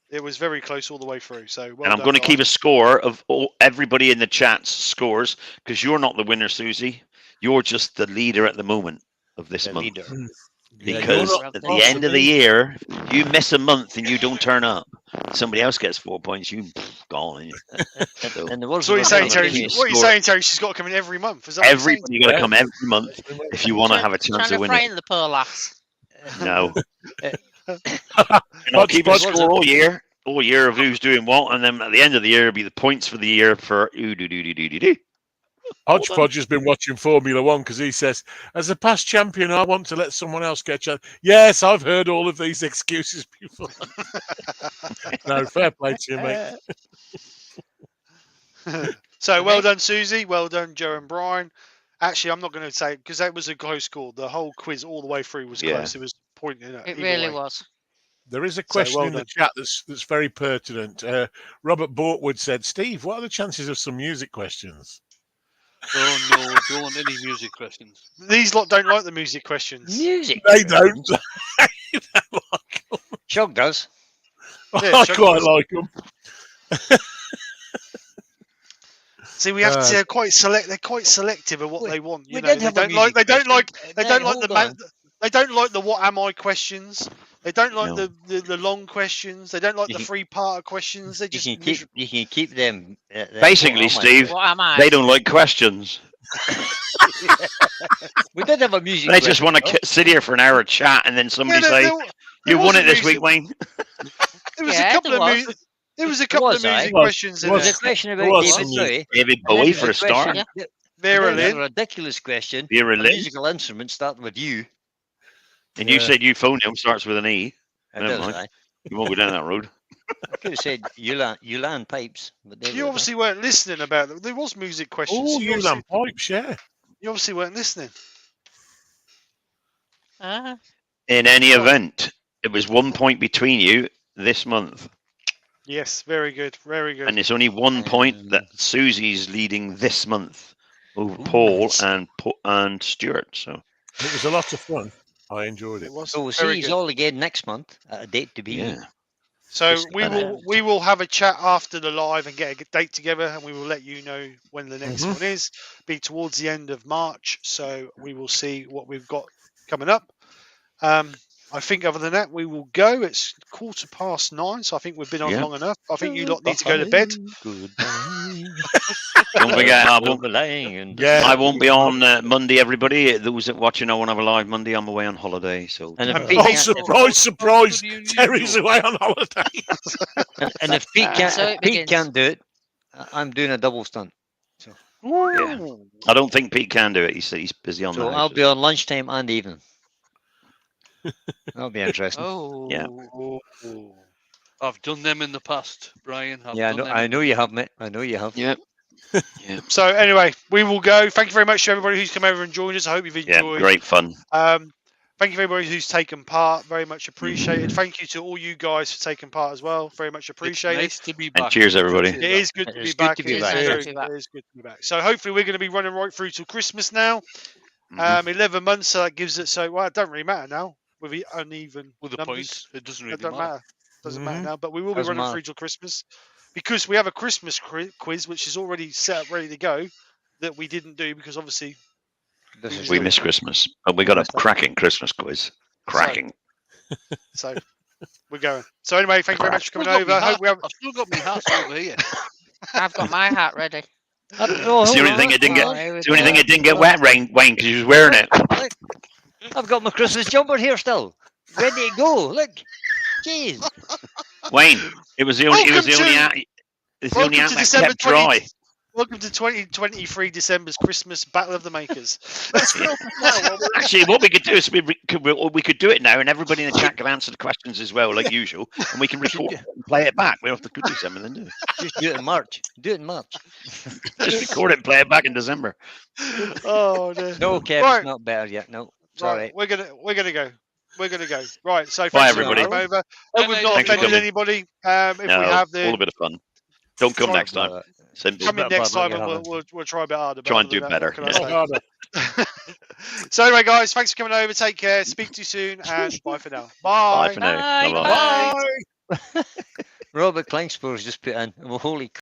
It was very close all the way through. So well And I'm done, going to keep a guys. score of everybody in the chat's scores because you're not the winner, Susie. You're just the leader at the moment of this The month. leader. Yeah, Because you're not at the boss end of the me. year, you miss a month and you don't turn up. Somebody else gets 4 points. You gone. So And the words So what are you of saying, our Terry? genius. What are you saying, Terry? She's got to come in every month. Is that what you're saying? everybody got to come every month if you want to have a chance Trying to to win it. frighten the poor lass. No. And I'll keep a Hodgepodge- score all year of who's doing what, and then at the end of the year, it'll be the points for the year for do. Hodgepodge has been watching Formula One because he says, as a past champion, I want to let someone else get you. Yes, I've heard all of these excuses before. No, fair play to you, mate. So well done, Susie. Well done, Joe and Brian. Actually, I'm not going to say because that was a close score. The whole quiz all the way through was Yeah. close. It was pointing. It really was. There is a question well in the done. chat that's very pertinent. Robert Bortwood said, Steve, what are the chances of some music questions? Oh no, don't want any music questions. These lot don't like the music questions. Music. They don't. They don't like 'em. Chug does. Yeah, I Chuck quite was- like them. See, we have to. They're quite selective of what We- they want. You we know, did they have a don't like. They music don't like. question. They No, don't like the hold man. on. They don't like the what am I questions. They don't like No. the long questions. They don't like You the can- 3-part questions. They just You can keep them. Basically, what am I? Steve, What am I? they don't like questions. We did have a music. They just question, want though. to sit here for an hour chat and then somebody Yeah, say, there "You was won a it this music- week, Wayne." There was Yeah, a couple there of was. there was a couple of was, music aye. questions in Was. There's there. a question There about was David some Bowie. David and then Bowie there's for a start. question- Vera and then there's Lynn. a ridiculous question. Vera A Lynn. musical instrument starting with you. And you Yeah. said euphonium starts with an E. It Never does, mind. aye. You won't go down that road. I could have said Ulan pipes, but there we You go. obviously weren't listening about them. There was music questions. Oh, so you obviously, lamp pipes, yeah. you obviously weren't listening. Ah, In any Right. event, it was 1 point between you this month. Yes, very good, very good. And it's only 1 point that Susie's leading this month over Paul and Stuart. So It was a lot of fun. I enjoyed it. It was So we'll very see you good. all again next month at a date to be. yeah, So Just we will have a chat after the live and get a date together, and we will let you know when the next one is. Be towards the end of March, so we will see what we've got coming up. I think other than that, we will go. It's 9:15, so I think we've been on Yeah. long enough. I think you lot need to go to bed. Goodbye. don't forget, I won't, Yeah. I won't be on Monday. Everybody, those that watching, I won't have a live Monday. I'm away on holiday. So And if Oh, Pete can't, surprise, surprise. How good are you, Terry's Joe? away on holiday. and if Pete can't, So if it Pete begins. can't do it, I'm doing a double stunt. Yeah. I don't think Pete can do it. He's busy on So that. I'll be on lunchtime and evening. That'll be interesting. oh. Yeah. I've done them in the past, Brian. I've Yeah, done them I in know the you have, mate. I know you have. Yeah. So anyway, we will go. Thank you very much to everybody who's come over and joined us. I hope you've Yeah, enjoyed. great fun. Thank you everybody who's taken part. Very much appreciated. Thank you to all you guys for taking part as well. Very much It's appreciated. nice to be And back. cheers, everybody. It is good to be It's good back. to be It is back. very It is good to be good. back. It is good to be back. So hopefully we're going to be running right through till Christmas now. Mhm. 11 months, so that gives it. So well, it doesn't really matter now with the uneven With the numbers. points, it doesn't It really doesn't matter. matter. Doesn't matter Mhm. now. But we will be Doesn't running matter. through till Christmas because we have a Christmas quiz which is already set up, ready to go. That we didn't do because obviously This is We the- missed Christmas, but we got a cracking Christmas quiz. Cracking. so. We're going. So anyway, thank you very much for coming I've still got over. my Hope we have. I've still got my hat over here. I've got my hat ready. Oh, It's the hold only thing on. it didn't get. Oh, here we It's the only go. thing it didn't get wet, Wayne, because you was wearing it. Look, I've got my Christmas jumper here still, ready to go. Look, jeez. Wayne, it was the only. It was the Welcome only. to- Hat, it's the only welcome hat to that December kept dry. Welcome to 2023 December's Christmas Battle of the Makers. Actually, what we could do is we could do it now, and everybody in the chat can answer the questions as well, like usual, and we can record it and play it back. We don't have to do something then, do we? Just do it in March. Do it in March. Just record it and play it back in December. Oh no. No, Kev, Right. it's not better yet. No, it's all Right, right. we're gonna go. We're gonna go. Right, so Bye, thanks for everybody. coming over. Bye, Hope we've mate. not Thanks for offended coming. anybody. If No, we have all a bit of fun. Don't come Sorry next time. Simple. Come in Not next bad luck time and you're we'll try a bit harder. but Try and other do than that, better, what can I Not say? harder. So anyway, guys, thanks for coming over. Take care. Speak to you soon, and bye for now. Bye Bye. for now. Bye. Bye-bye. Bye. Robert Klingspor's just put in, well, holy